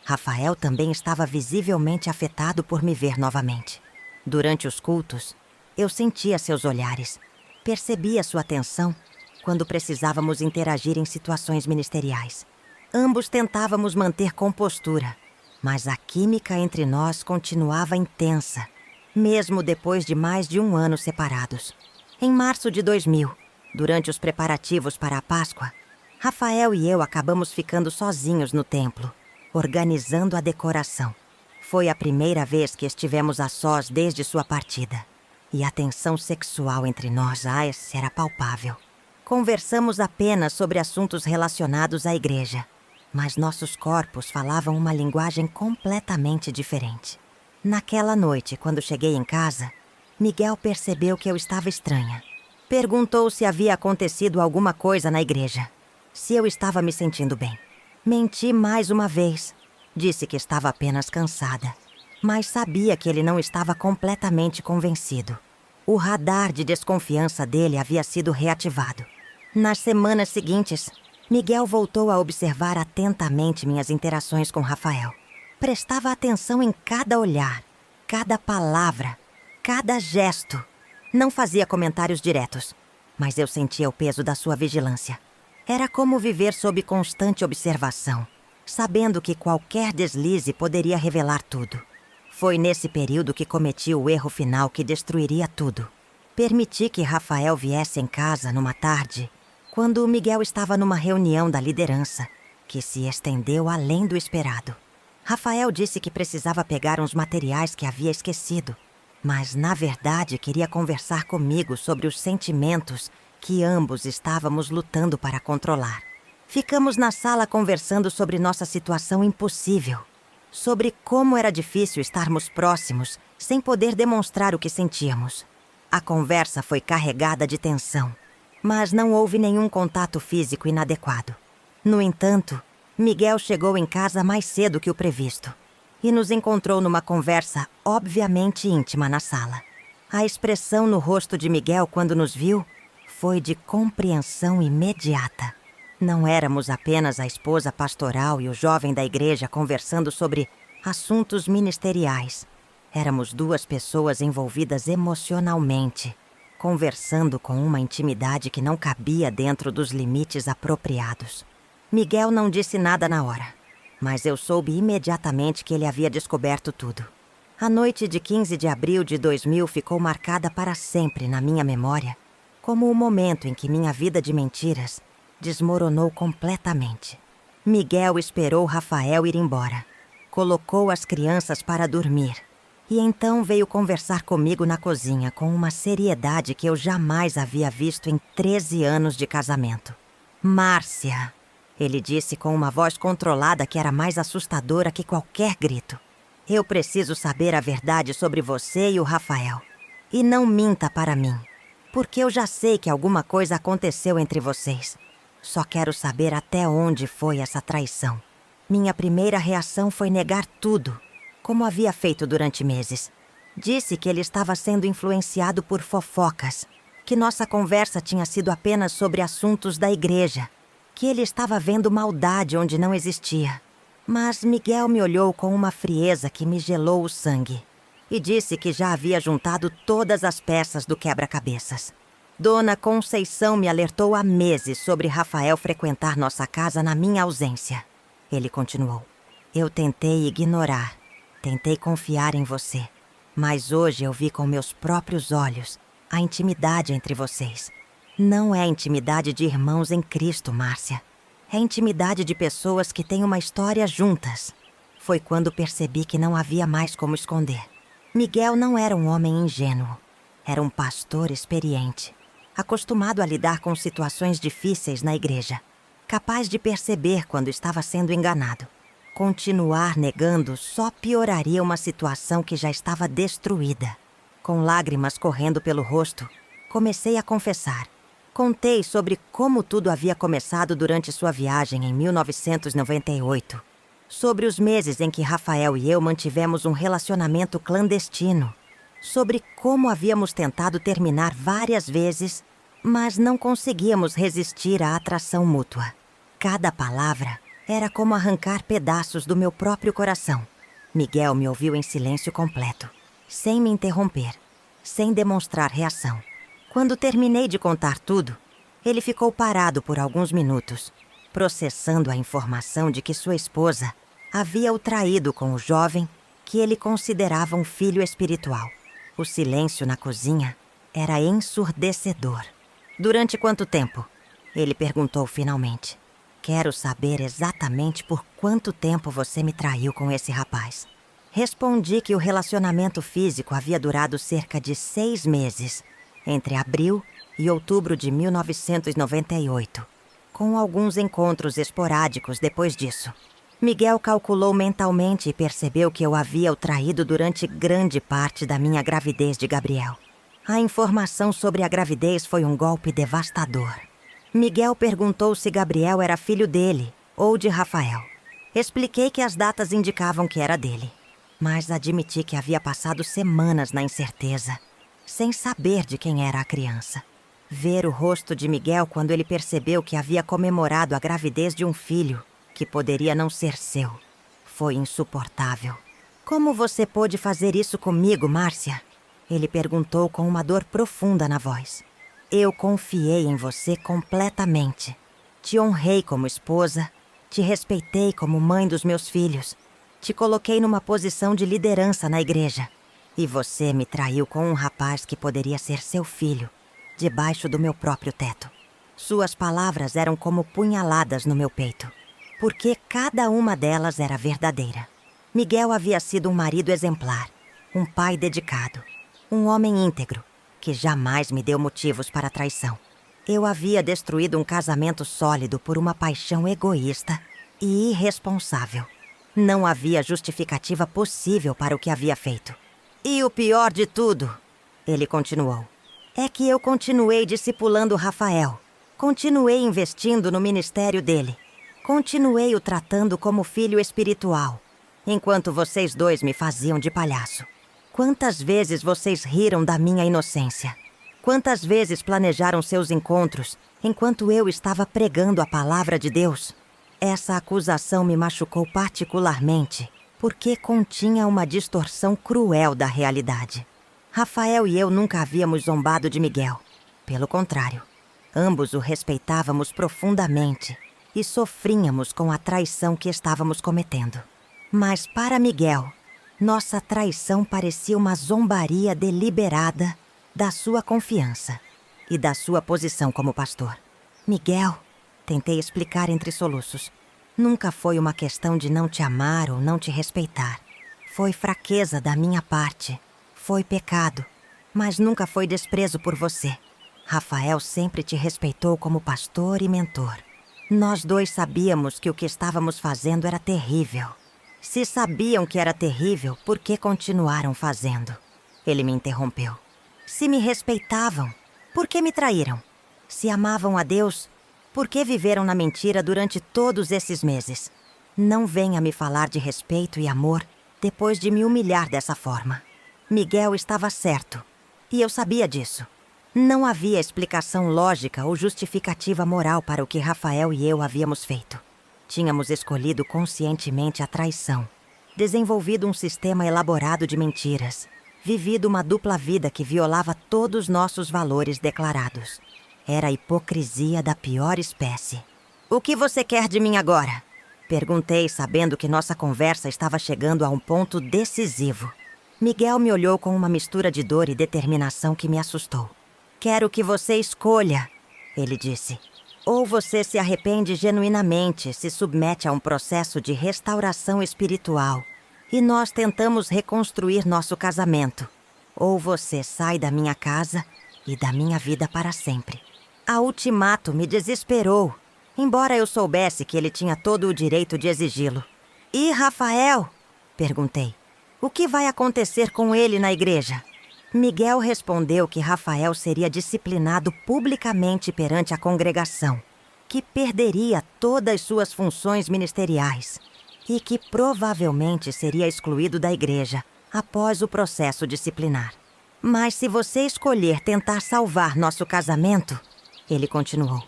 Rafael também estava visivelmente afetado por me ver novamente. Durante os cultos, eu sentia seus olhares, percebia sua atenção quando precisávamos interagir em situações ministeriais. Ambos tentávamos manter compostura, mas a química entre nós continuava intensa, mesmo depois de mais de um ano separados. Em março de 2000, durante os preparativos para a Páscoa, Rafael e eu acabamos ficando sozinhos no templo, organizando a decoração. Foi a primeira vez que estivemos a sós desde sua partida, e a tensão sexual entre nós era palpável. Conversamos apenas sobre assuntos relacionados à igreja, mas nossos corpos falavam uma linguagem completamente diferente. Naquela noite, quando cheguei em casa, Miguel percebeu que eu estava estranha. Perguntou se havia acontecido alguma coisa na igreja, se eu estava me sentindo bem. Menti mais uma vez. Disse que estava apenas cansada, mas sabia que ele não estava completamente convencido. O radar de desconfiança dele havia sido reativado. Nas semanas seguintes, Miguel voltou a observar atentamente minhas interações com Rafael. Prestava atenção em cada olhar, cada palavra, cada gesto. Não fazia comentários diretos, mas eu sentia o peso da sua vigilância. Era como viver sob constante observação, sabendo que qualquer deslize poderia revelar tudo. Foi nesse período que cometi o erro final que destruiria tudo. Permiti que Rafael viesse em casa numa tarde, quando Miguel estava numa reunião da liderança, que se estendeu além do esperado. Rafael disse que precisava pegar uns materiais que havia esquecido, mas na verdade queria conversar comigo sobre os sentimentos que ambos estávamos lutando para controlar. Ficamos na sala conversando sobre nossa situação impossível, sobre como era difícil estarmos próximos sem poder demonstrar o que sentíamos. A conversa foi carregada de tensão, mas não houve nenhum contato físico inadequado. No entanto, Miguel chegou em casa mais cedo que o previsto e nos encontrou numa conversa obviamente íntima na sala. A expressão no rosto de Miguel quando nos viu foi de compreensão imediata. Não éramos apenas a esposa pastoral e o jovem da igreja conversando sobre assuntos ministeriais. Éramos duas pessoas envolvidas emocionalmente, conversando com uma intimidade que não cabia dentro dos limites apropriados. Miguel não disse nada na hora, mas eu soube imediatamente que ele havia descoberto tudo. A noite de 15 de abril de 2000 ficou marcada para sempre na minha memória como o momento em que minha vida de mentiras desmoronou completamente. Miguel esperou Rafael ir embora, colocou as crianças para dormir e então veio conversar comigo na cozinha com uma seriedade que eu jamais havia visto em 13 anos de casamento. "Márcia", ele disse com uma voz controlada que era mais assustadora que qualquer grito. "Eu preciso saber a verdade sobre você e o Rafael. E não minta para mim, porque eu já sei que alguma coisa aconteceu entre vocês. Só quero saber até onde foi essa traição." Minha primeira reação foi negar tudo, como havia feito durante meses. Disse que ele estava sendo influenciado por fofocas, que nossa conversa tinha sido apenas sobre assuntos da igreja, que ele estava vendo maldade onde não existia. Mas Miguel me olhou com uma frieza que me gelou o sangue e disse que já havia juntado todas as peças do quebra-cabeças. Dona Conceição me alertou há meses sobre Rafael frequentar nossa casa na minha ausência. Ele continuou. "Eu tentei ignorar, tentei confiar em você, mas hoje eu vi com meus próprios olhos a intimidade entre vocês. Não é intimidade de irmãos em Cristo, Márcia. É intimidade de pessoas que têm uma história juntas." Foi quando percebi que não havia mais como esconder. Miguel não era um homem ingênuo. Era um pastor experiente, acostumado a lidar com situações difíceis na igreja, capaz de perceber quando estava sendo enganado. Continuar negando só pioraria uma situação que já estava destruída. Com lágrimas correndo pelo rosto, comecei a confessar. Contei sobre como tudo havia começado durante sua viagem em 1998. Sobre os meses em que Rafael e eu mantivemos um relacionamento clandestino. Sobre como havíamos tentado terminar várias vezes, mas não conseguíamos resistir à atração mútua. Cada palavra era como arrancar pedaços do meu próprio coração. Miguel me ouviu em silêncio completo, sem me interromper, sem demonstrar reação. Quando terminei de contar tudo, ele ficou parado por alguns minutos, processando a informação de que sua esposa havia o traído com o jovem que ele considerava um filho espiritual. O silêncio na cozinha era ensurdecedor. "Durante quanto tempo?" ele perguntou finalmente. "Quero saber exatamente por quanto tempo você me traiu com esse rapaz." Respondi que o relacionamento físico havia durado cerca de 6 meses, entre abril e outubro de 1998, com alguns encontros esporádicos depois disso. Miguel calculou mentalmente e percebeu que eu havia o traído durante grande parte da minha gravidez de Gabriel. A informação sobre a gravidez foi um golpe devastador. Miguel perguntou se Gabriel era filho dele ou de Rafael. Expliquei que as datas indicavam que era dele, mas admiti que havia passado semanas na incerteza, sem saber de quem era a criança. Ver o rosto de Miguel quando ele percebeu que havia comemorado a gravidez de um filho, que poderia não ser seu, foi insuportável. Como você pôde fazer isso comigo, Márcia? Ele perguntou com uma dor profunda na voz. Eu confiei em você completamente. Te honrei como esposa, te respeitei como mãe dos meus filhos, te coloquei numa posição de liderança na igreja. E você me traiu com um rapaz que poderia ser seu filho, debaixo do meu próprio teto. Suas palavras eram como punhaladas no meu peito, porque cada uma delas era verdadeira. Miguel havia sido um marido exemplar, um pai dedicado, um homem íntegro, que jamais me deu motivos para traição. Eu havia destruído um casamento sólido por uma paixão egoísta e irresponsável. Não havia justificativa possível para o que havia feito. E o pior de tudo, ele continuou, é que eu continuei discipulando Rafael. Continuei investindo no ministério dele. Continuei o tratando como filho espiritual, enquanto vocês dois me faziam de palhaço. Quantas vezes vocês riram da minha inocência? Quantas vezes planejaram seus encontros enquanto eu estava pregando a palavra de Deus? Essa acusação me machucou particularmente porque continha uma distorção cruel da realidade. Rafael e eu nunca havíamos zombado de Miguel. Pelo contrário, ambos o respeitávamos profundamente e sofríamos com a traição que estávamos cometendo. Mas para Miguel, nossa traição parecia uma zombaria deliberada da sua confiança e da sua posição como pastor. Miguel, tentei explicar entre soluços, nunca foi uma questão de não te amar ou não te respeitar. Foi fraqueza da minha parte, foi pecado, mas nunca foi desprezo por você. Rafael sempre te respeitou como pastor e mentor. Nós dois sabíamos que o que estávamos fazendo era terrível. Se sabiam que era terrível, por que continuaram fazendo? Ele me interrompeu. Se me respeitavam, por que me traíram? Se amavam a Deus, por que viveram na mentira durante todos esses meses? Não venha me falar de respeito e amor depois de me humilhar dessa forma. Miguel estava certo, e eu sabia disso. Não havia explicação lógica ou justificativa moral para o que Rafael e eu havíamos feito. Tínhamos escolhido conscientemente a traição, desenvolvido um sistema elaborado de mentiras, vivido uma dupla vida que violava todos nossos valores declarados. Era a hipocrisia da pior espécie. O que você quer de mim agora? Perguntei, sabendo que nossa conversa estava chegando a um ponto decisivo. Miguel me olhou com uma mistura de dor e determinação que me assustou. Quero que você escolha, ele disse. Ou você se arrepende genuinamente, se submete a um processo de restauração espiritual e nós tentamos reconstruir nosso casamento. Ou você sai da minha casa e da minha vida para sempre. A ultimato me desesperou, embora eu soubesse que ele tinha todo o direito de exigi-lo. E Rafael? Perguntei. O que vai acontecer com ele na igreja? Miguel respondeu que Rafael seria disciplinado publicamente perante a congregação, que perderia todas suas funções ministeriais e que provavelmente seria excluído da igreja após o processo disciplinar. Mas se você escolher tentar salvar nosso casamento, ele continuou,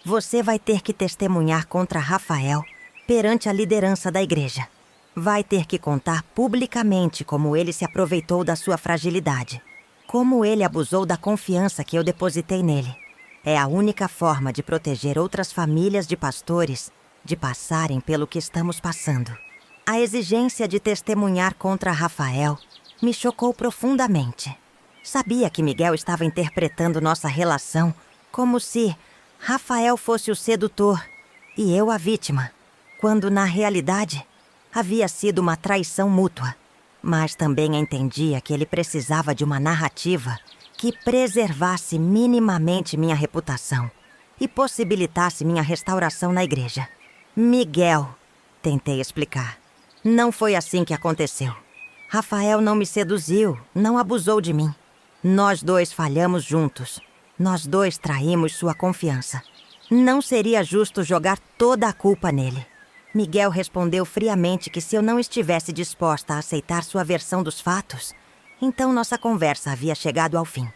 você vai ter que testemunhar contra Rafael perante a liderança da igreja. Vai ter que contar publicamente como ele se aproveitou da sua fragilidade. Como ele abusou da confiança que eu depositei nele. É a única forma de proteger outras famílias de pastores de passarem pelo que estamos passando. A exigência de testemunhar contra Rafael me chocou profundamente. Sabia que Miguel estava interpretando nossa relação como se Rafael fosse o sedutor e eu a vítima, quando na realidade havia sido uma traição mútua. Mas também entendia que ele precisava de uma narrativa que preservasse minimamente minha reputação e possibilitasse minha restauração na igreja. Miguel, tentei explicar. Não foi assim que aconteceu. Rafael não me seduziu, não abusou de mim. Nós dois falhamos juntos. Nós dois traímos sua confiança. Não seria justo jogar toda a culpa nele. Miguel respondeu friamente que se eu não estivesse disposta a aceitar sua versão dos fatos, então nossa conversa havia chegado ao fim.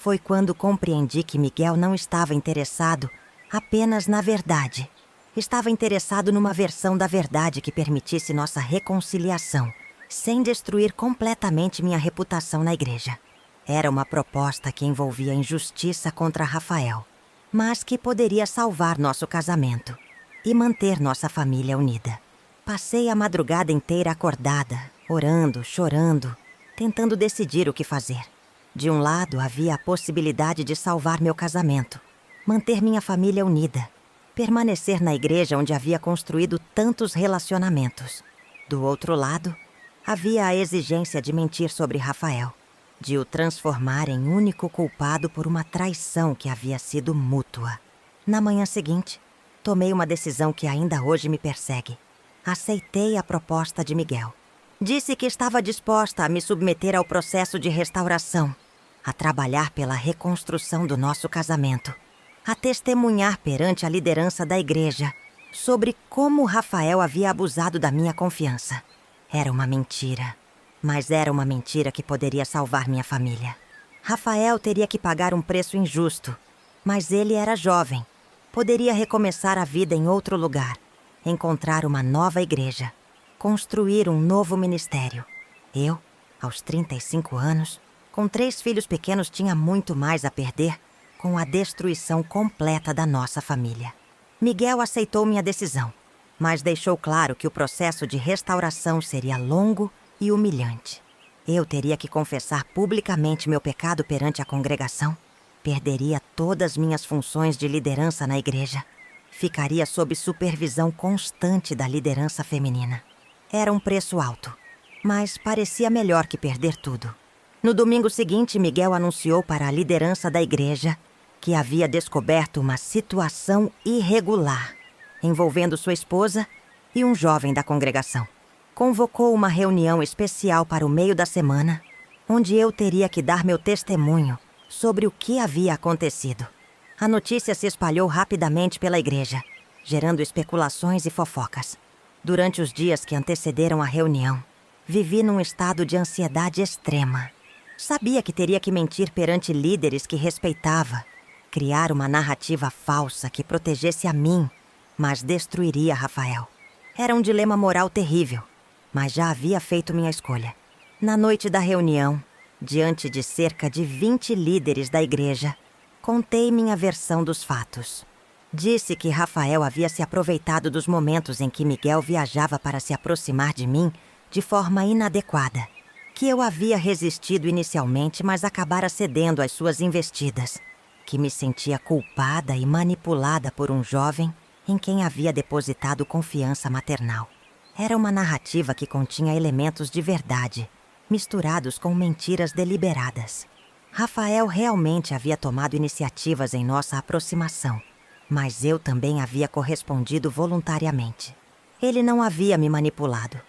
Foi quando compreendi que Miguel não estava interessado apenas na verdade. Estava interessado numa versão da verdade que permitisse nossa reconciliação, sem destruir completamente minha reputação na igreja. Era uma proposta que envolvia injustiça contra Rafael, mas que poderia salvar nosso casamento e manter nossa família unida. Passei a madrugada inteira acordada, orando, chorando, tentando decidir o que fazer. De um lado, havia a possibilidade de salvar meu casamento, manter minha família unida, permanecer na igreja onde havia construído tantos relacionamentos. Do outro lado, havia a exigência de mentir sobre Rafael, de o transformar em único culpado por uma traição que havia sido mútua. Na manhã seguinte, tomei uma decisão que ainda hoje me persegue. Aceitei a proposta de Miguel. Disse que estava disposta a me submeter ao processo de restauração, a trabalhar pela reconstrução do nosso casamento, a testemunhar perante a liderança da igreja sobre como Rafael havia abusado da minha confiança. Era uma mentira, mas era uma mentira que poderia salvar minha família. Rafael teria que pagar um preço injusto, mas ele era jovem. Poderia recomeçar a vida em outro lugar, encontrar uma nova igreja, construir um novo ministério. Eu, aos 35 anos, com 3 filhos pequenos, tinha muito mais a perder com a destruição completa da nossa família. Miguel aceitou minha decisão, mas deixou claro que o processo de restauração seria longo e humilhante. Eu teria que confessar publicamente meu pecado perante a congregação, perderia todas minhas funções de liderança na igreja, ficaria sob supervisão constante da liderança feminina. Era um preço alto, mas parecia melhor que perder tudo. No domingo seguinte, Miguel anunciou para a liderança da igreja que havia descoberto uma situação irregular envolvendo sua esposa e um jovem da congregação. Convocou uma reunião especial para o meio da semana, onde eu teria que dar meu testemunho sobre o que havia acontecido. A notícia se espalhou rapidamente pela igreja, gerando especulações e fofocas. Durante os dias que antecederam a reunião, vivi num estado de ansiedade extrema. Sabia que teria que mentir perante líderes que respeitava, criar uma narrativa falsa que protegesse a mim, mas destruiria Rafael. Era um dilema moral terrível, mas já havia feito minha escolha. Na noite da reunião, diante de cerca de 20 líderes da igreja, contei minha versão dos fatos. Disse que Rafael havia se aproveitado dos momentos em que Miguel viajava para se aproximar de mim de forma inadequada, que eu havia resistido inicialmente, mas acabara cedendo às suas investidas, que me sentia culpada e manipulada por um jovem em quem havia depositado confiança maternal. Era uma narrativa que continha elementos de verdade, misturados com mentiras deliberadas. Rafael realmente havia tomado iniciativas em nossa aproximação, mas eu também havia correspondido voluntariamente. Ele não havia me manipulado.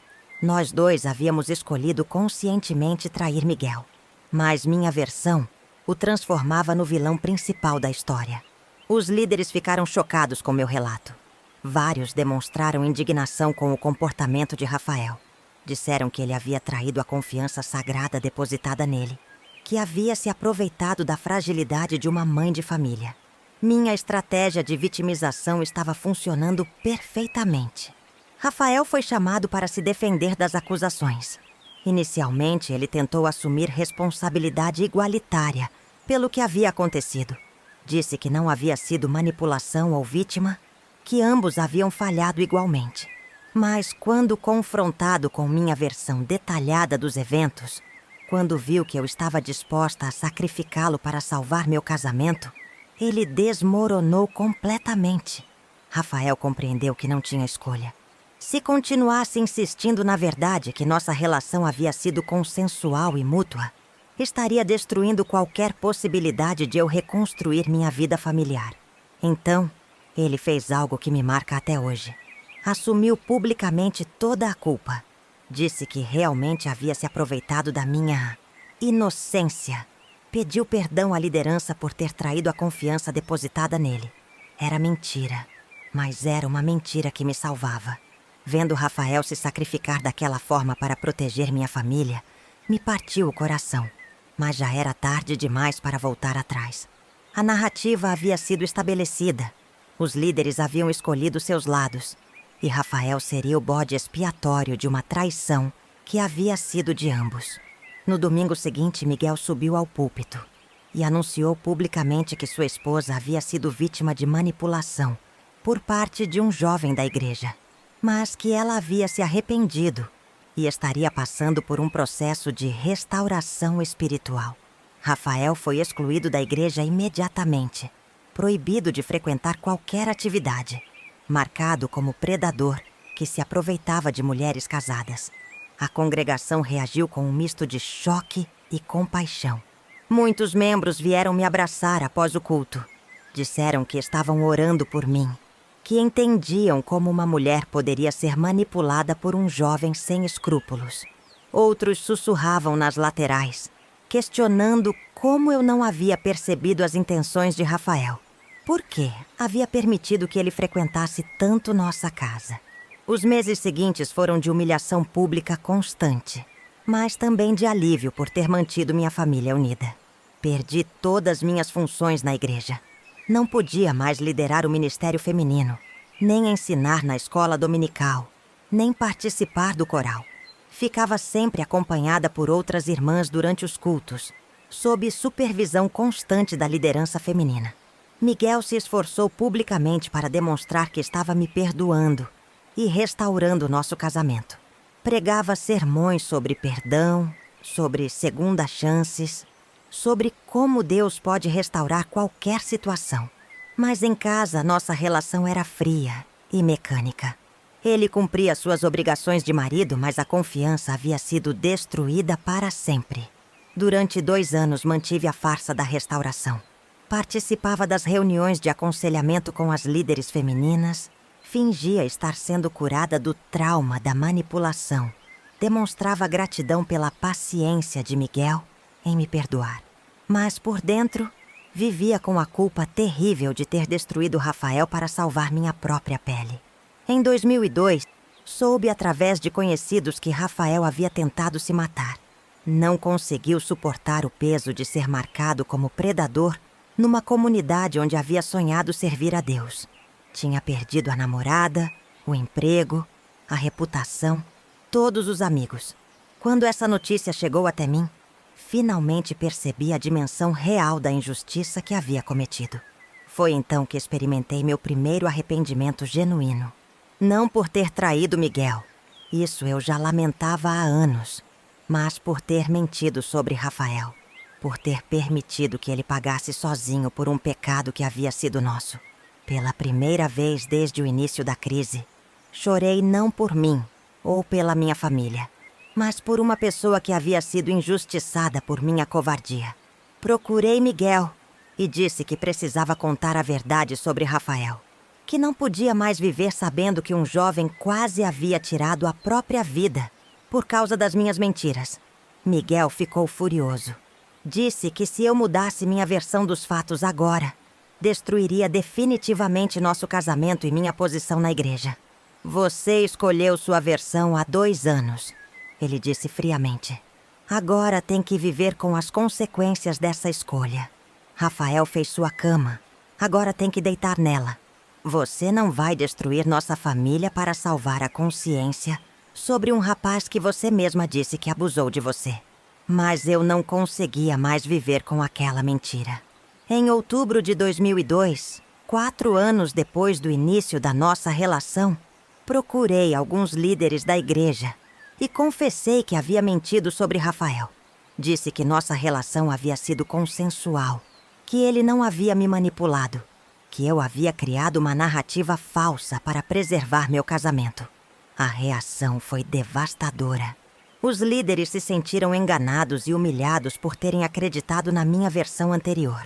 Nós dois havíamos escolhido conscientemente trair Miguel, mas minha versão o transformava no vilão principal da história. Os líderes ficaram chocados com meu relato. Vários demonstraram indignação com o comportamento de Rafael. Disseram que ele havia traído a confiança sagrada depositada nele, que havia se aproveitado da fragilidade de uma mãe de família. Minha estratégia de vitimização estava funcionando perfeitamente. Rafael foi chamado para se defender das acusações. Inicialmente, ele tentou assumir responsabilidade igualitária pelo que havia acontecido. Disse que não havia sido manipulação ou vítima, que ambos haviam falhado igualmente. Mas quando confrontado com minha versão detalhada dos eventos, quando viu que eu estava disposta a sacrificá-lo para salvar meu casamento, ele desmoronou completamente. Rafael compreendeu que não tinha escolha. Se continuasse insistindo na verdade que nossa relação havia sido consensual e mútua, estaria destruindo qualquer possibilidade de eu reconstruir minha vida familiar. Então, ele fez algo que me marca até hoje. Assumiu publicamente toda a culpa. Disse que realmente havia se aproveitado da minha inocência. Pediu perdão à liderança por ter traído a confiança depositada nele. Era mentira, mas era uma mentira que me salvava. Vendo Rafael se sacrificar daquela forma para proteger minha família, me partiu o coração. mas já era tarde demais para voltar atrás. A narrativa havia sido estabelecida. Os líderes haviam escolhido seus lados, e Rafael seria o bode expiatório de uma traição que havia sido de ambos. No domingo seguinte, Miguel subiu ao púlpito e anunciou publicamente que sua esposa havia sido vítima de manipulação por parte de um jovem da igreja, mas que ela havia se arrependido e estaria passando por um processo de restauração espiritual. Rafael foi excluído da igreja imediatamente, proibido de frequentar qualquer atividade, marcado como predador que se aproveitava de mulheres casadas. A congregação reagiu com um misto de choque e compaixão. Muitos membros vieram me abraçar após o culto. Disseram que estavam orando por mim, que entendiam como uma mulher poderia ser manipulada por um jovem sem escrúpulos. Outros sussurravam nas laterais, questionando como eu não havia percebido as intenções de Rafael. Por que havia permitido que ele frequentasse tanto nossa casa? Os meses seguintes foram de humilhação pública constante, mas também de alívio por ter mantido minha família unida. Perdi todas minhas funções na igreja. Não podia mais liderar o ministério feminino, nem ensinar na escola dominical, nem participar do coral. Ficava sempre acompanhada por outras irmãs durante os cultos, sob supervisão constante da liderança feminina. Miguel se esforçou publicamente para demonstrar que estava me perdoando e restaurando nosso casamento. Pregava sermões sobre perdão, sobre segundas chances, sobre como Deus pode restaurar qualquer situação. Mas em casa, nossa relação era fria e mecânica. Ele cumpria suas obrigações de marido, mas a confiança havia sido destruída para sempre. Durante 2 anos, mantive a farsa da restauração. Participava das reuniões de aconselhamento com as líderes femininas, fingia estar sendo curada do trauma da manipulação. Demonstrava gratidão pela paciência de Miguel em me perdoar. Mas por dentro, vivia com a culpa terrível de ter destruído Rafael para salvar minha própria pele. Em 2002, soube através de conhecidos que Rafael havia tentado se matar. Não conseguiu suportar o peso de ser marcado como predador numa comunidade onde havia sonhado servir a Deus. Tinha perdido a namorada, o emprego, a reputação, todos os amigos. Quando essa notícia chegou até mim, finalmente percebi a dimensão real da injustiça que havia cometido. Foi então que experimentei meu primeiro arrependimento genuíno. Não por ter traído Miguel, isso eu já lamentava há anos, mas por ter mentido sobre Rafael, por ter permitido que ele pagasse sozinho por um pecado que havia sido nosso. Pela primeira vez desde o início da crise, chorei não por mim ou pela minha família, mas por uma pessoa que havia sido injustiçada por minha covardia. Procurei Miguel e disse que precisava contar a verdade sobre Rafael, que não podia mais viver sabendo que um jovem quase havia tirado a própria vida por causa das minhas mentiras. Miguel ficou furioso. Disse que se eu mudasse minha versão dos fatos agora, destruiria definitivamente nosso casamento e minha posição na igreja. Você escolheu sua versão há 2 anos, ele disse friamente. Agora tem que viver com as consequências dessa escolha. Rafael fez sua cama, agora tem que deitar nela. Você não vai destruir nossa família para salvar a consciência sobre um rapaz que você mesma disse que abusou de você. Mas eu não conseguia mais viver com aquela mentira. Em outubro de 2002, 4 anos depois do início da nossa relação, procurei alguns líderes da igreja e confessei que havia mentido sobre Rafael. Disse que nossa relação havia sido consensual, que ele não havia me manipulado, que eu havia criado uma narrativa falsa para preservar meu casamento. A reação foi devastadora. Os líderes se sentiram enganados e humilhados por terem acreditado na minha versão anterior.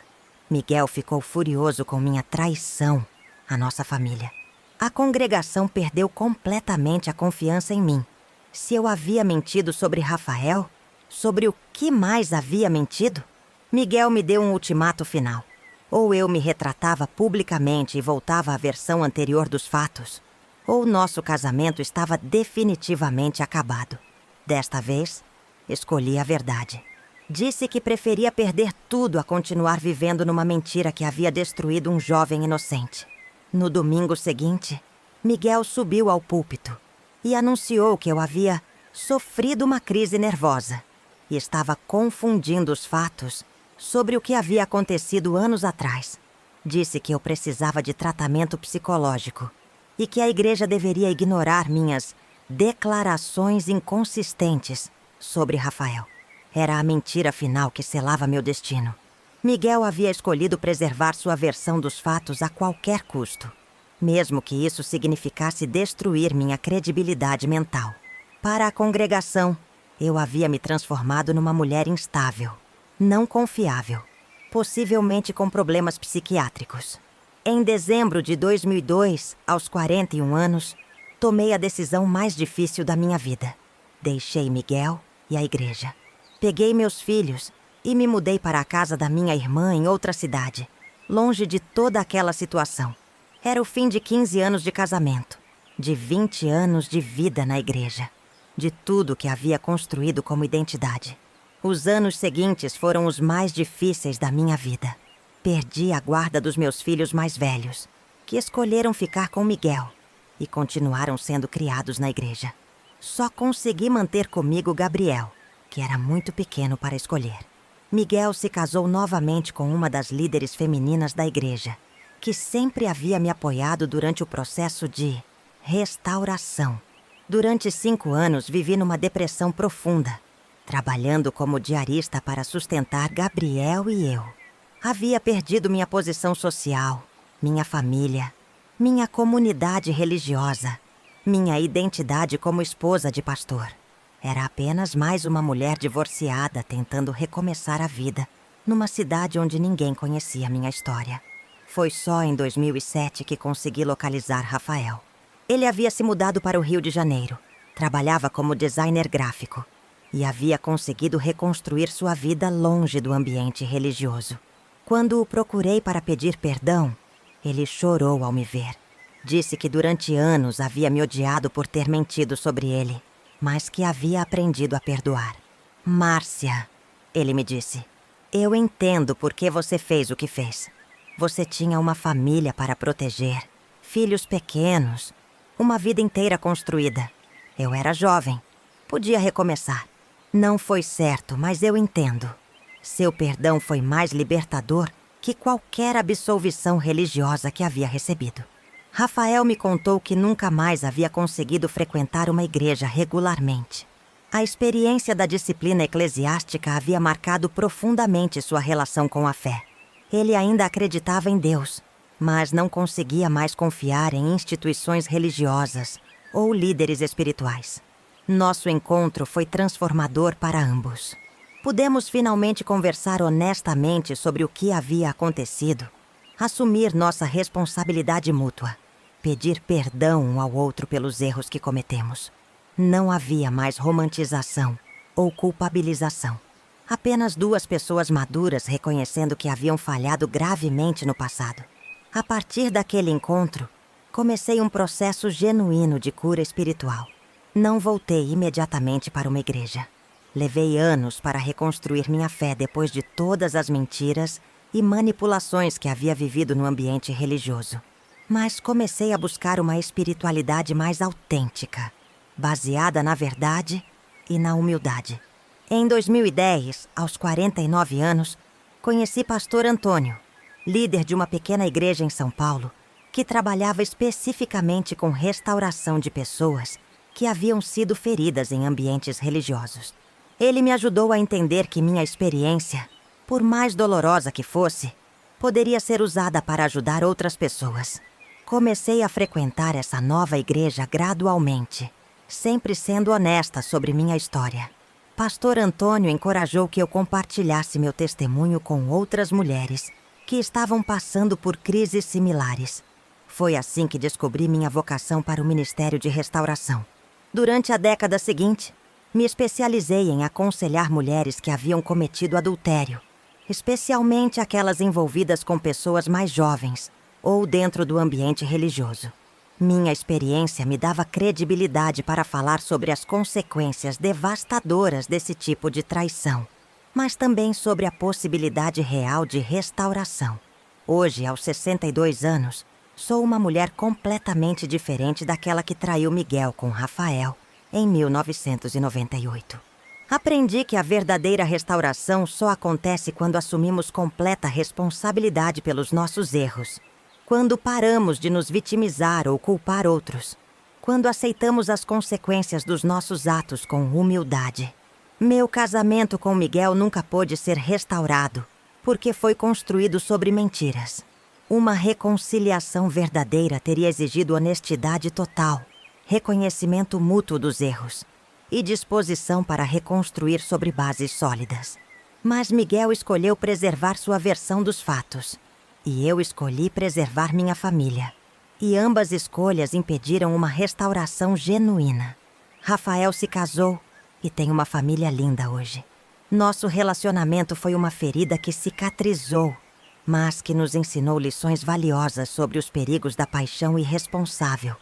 Miguel ficou furioso com minha traição à nossa família. A congregação perdeu completamente a confiança em mim. Se eu havia mentido sobre Rafael, sobre o que mais havia mentido? Miguel me deu um ultimato final. Ou eu me retratava publicamente e voltava à versão anterior dos fatos, ou nosso casamento estava definitivamente acabado. Desta vez, escolhi a verdade. Disse que preferia perder tudo a continuar vivendo numa mentira que havia destruído um jovem inocente. No domingo seguinte, Miguel subiu ao púlpito e anunciou que eu havia sofrido uma crise nervosa e estava confundindo os fatos sobre o que havia acontecido anos atrás. Disse que eu precisava de tratamento psicológico e que a igreja deveria ignorar minhas declarações inconsistentes sobre Rafael. Era a mentira final que selava meu destino. Miguel havia escolhido preservar sua versão dos fatos a qualquer custo, mesmo que isso significasse destruir minha credibilidade mental. Para a congregação, eu havia me transformado numa mulher instável, não confiável, possivelmente com problemas psiquiátricos. Em dezembro de 2002, aos 41 anos, tomei a decisão mais difícil da minha vida. Deixei Miguel e a igreja. Peguei meus filhos e me mudei para a casa da minha irmã em outra cidade, longe de toda aquela situação. Era o fim de 15 anos de casamento, de 20 anos de vida na igreja, de tudo que havia construído como identidade. Os anos seguintes foram os mais difíceis da minha vida. Perdi a guarda dos meus filhos mais velhos, que escolheram ficar com Miguel e continuaram sendo criados na igreja. Só consegui manter comigo Gabriel, que era muito pequeno para escolher. Miguel se casou novamente com uma das líderes femininas da igreja, que sempre havia me apoiado durante o processo de restauração. Durante 5 anos vivi numa depressão profunda, trabalhando como diarista para sustentar Gabriel e eu. Havia perdido minha posição social, minha família, minha comunidade religiosa, minha identidade como esposa de pastor. Era apenas mais uma mulher divorciada tentando recomeçar a vida numa cidade onde ninguém conhecia minha história. Foi só em 2007 que consegui localizar Rafael. Ele havia se mudado para o Rio de Janeiro, trabalhava como designer gráfico e havia conseguido reconstruir sua vida longe do ambiente religioso. Quando o procurei para pedir perdão, ele chorou ao me ver. Disse que durante anos havia me odiado por ter mentido sobre ele, mas que havia aprendido a perdoar. Márcia, ele me disse, eu entendo por que você fez o que fez. Você tinha uma família para proteger, filhos pequenos, uma vida inteira construída. Eu era jovem, podia recomeçar. Não foi certo, mas eu entendo. Seu perdão foi mais libertador que qualquer absolvição religiosa que havia recebido. Rafael me contou que nunca mais havia conseguido frequentar uma igreja regularmente. A experiência da disciplina eclesiástica havia marcado profundamente sua relação com a fé. Ele ainda acreditava em Deus, mas não conseguia mais confiar em instituições religiosas ou líderes espirituais. Nosso encontro foi transformador para ambos. Pudemos finalmente conversar honestamente sobre o que havia acontecido, assumir nossa responsabilidade mútua, pedir perdão um ao outro pelos erros que cometemos. Não havia mais romantização ou culpabilização. Apenas 2 pessoas maduras reconhecendo que haviam falhado gravemente no passado. A partir daquele encontro, comecei um processo genuíno de cura espiritual. Não voltei imediatamente para uma igreja. Levei anos para reconstruir minha fé depois de todas as mentiras e manipulações que havia vivido no ambiente religioso. Mas comecei a buscar uma espiritualidade mais autêntica, baseada na verdade e na humildade. Em 2010, aos 49 anos, conheci pastor Antônio, líder de uma pequena igreja em São Paulo, que trabalhava especificamente com restauração de pessoas que haviam sido feridas em ambientes religiosos. Ele me ajudou a entender que minha experiência, por mais dolorosa que fosse, poderia ser usada para ajudar outras pessoas. Comecei a frequentar essa nova igreja gradualmente, sempre sendo honesta sobre minha história. Pastor Antônio encorajou que eu compartilhasse meu testemunho com outras mulheres que estavam passando por crises similares. Foi assim que descobri minha vocação para o Ministério de Restauração. Durante a década seguinte, me especializei em aconselhar mulheres que haviam cometido adultério, especialmente aquelas envolvidas com pessoas mais jovens ou dentro do ambiente religioso. Minha experiência me dava credibilidade para falar sobre as consequências devastadoras desse tipo de traição. mas também sobre a possibilidade real de restauração. Hoje, aos 62 anos, sou uma mulher completamente diferente daquela que traiu Miguel com Rafael em 1998. Aprendi que a verdadeira restauração só acontece quando assumimos completa responsabilidade pelos nossos erros, quando paramos de nos vitimizar ou culpar outros, quando aceitamos as consequências dos nossos atos com humildade. Meu casamento com Miguel nunca pôde ser restaurado, porque foi construído sobre mentiras. Uma reconciliação verdadeira teria exigido honestidade total, reconhecimento mútuo dos erros e disposição para reconstruir sobre bases sólidas. Mas Miguel escolheu preservar sua versão dos fatos, e eu escolhi preservar minha família. E ambas escolhas impediram uma restauração genuína. Rafael se casou e tem uma família linda hoje. Nosso relacionamento foi uma ferida que cicatrizou, mas que nos ensinou lições valiosas sobre os perigos da paixão irresponsável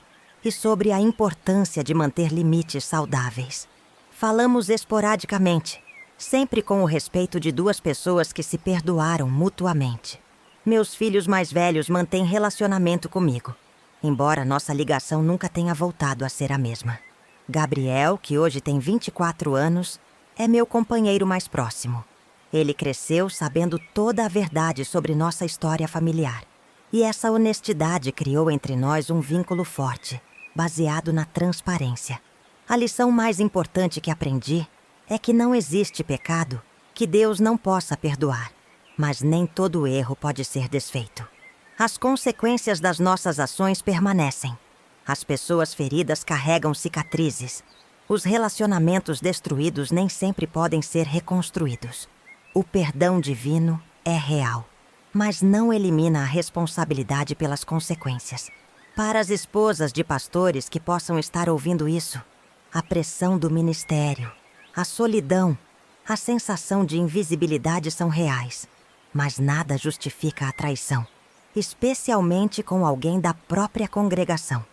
e sobre a importância de manter limites saudáveis. Falamos esporadicamente, sempre com o respeito de duas pessoas que se perdoaram mutuamente. Meus filhos mais velhos mantêm relacionamento comigo, embora nossa ligação nunca tenha voltado a ser a mesma. Gabriel, que hoje tem 24 anos, é meu companheiro mais próximo. Ele cresceu sabendo toda a verdade sobre nossa história familiar. E essa honestidade criou entre nós um vínculo forte, baseado na transparência. A lição mais importante que aprendi é que não existe pecado que Deus não possa perdoar, mas nem todo erro pode ser desfeito. As consequências das nossas ações permanecem. As pessoas feridas carregam cicatrizes. Os relacionamentos destruídos nem sempre podem ser reconstruídos. O perdão divino é real, mas não elimina a responsabilidade pelas consequências. Para as esposas de pastores que possam estar ouvindo isso, a pressão do ministério, a solidão, a sensação de invisibilidade são reais, mas nada justifica a traição, especialmente com alguém da própria congregação.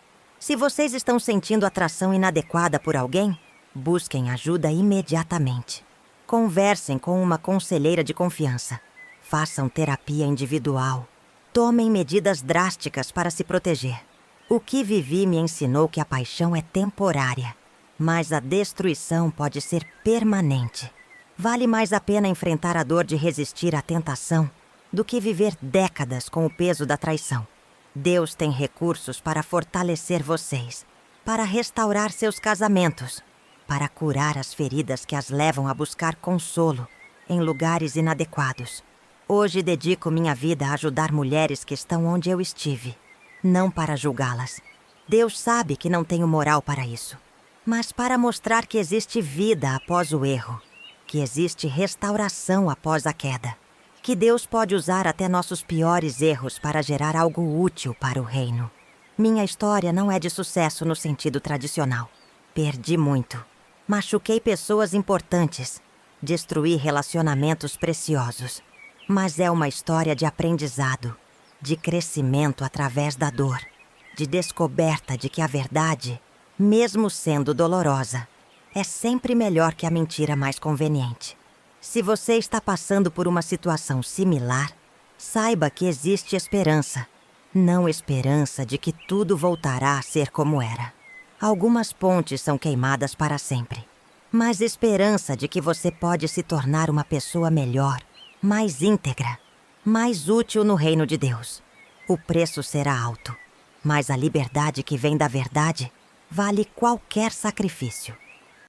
Se vocês estão sentindo atração inadequada por alguém, busquem ajuda imediatamente. Conversem com uma conselheira de confiança. Façam terapia individual. Tomem medidas drásticas para se proteger. O que vivi me ensinou que a paixão é temporária, mas a destruição pode ser permanente. Vale mais a pena enfrentar a dor de resistir à tentação do que viver décadas com o peso da traição. Deus tem recursos para fortalecer vocês, para restaurar seus casamentos, para curar as feridas que as levam a buscar consolo em lugares inadequados. Hoje dedico minha vida a ajudar mulheres que estão onde eu estive, não para julgá-las. Deus sabe que não tenho moral para isso, mas para mostrar que existe vida após o erro, que existe restauração após a queda, que Deus pode usar até nossos piores erros para gerar algo útil para o reino. Minha história não é de sucesso no sentido tradicional. Perdi muito. Machuquei pessoas importantes. Destruí relacionamentos preciosos. Mas é uma história de aprendizado, de crescimento através da dor, de descoberta de que a verdade, mesmo sendo dolorosa, é sempre melhor que a mentira mais conveniente. Se você está passando por uma situação similar, saiba que existe esperança. Não esperança de que tudo voltará a ser como era. Algumas pontes são queimadas para sempre, mas esperança de que você pode se tornar uma pessoa melhor, mais íntegra, mais útil no reino de Deus. O preço será alto, mas a liberdade que vem da verdade vale qualquer sacrifício.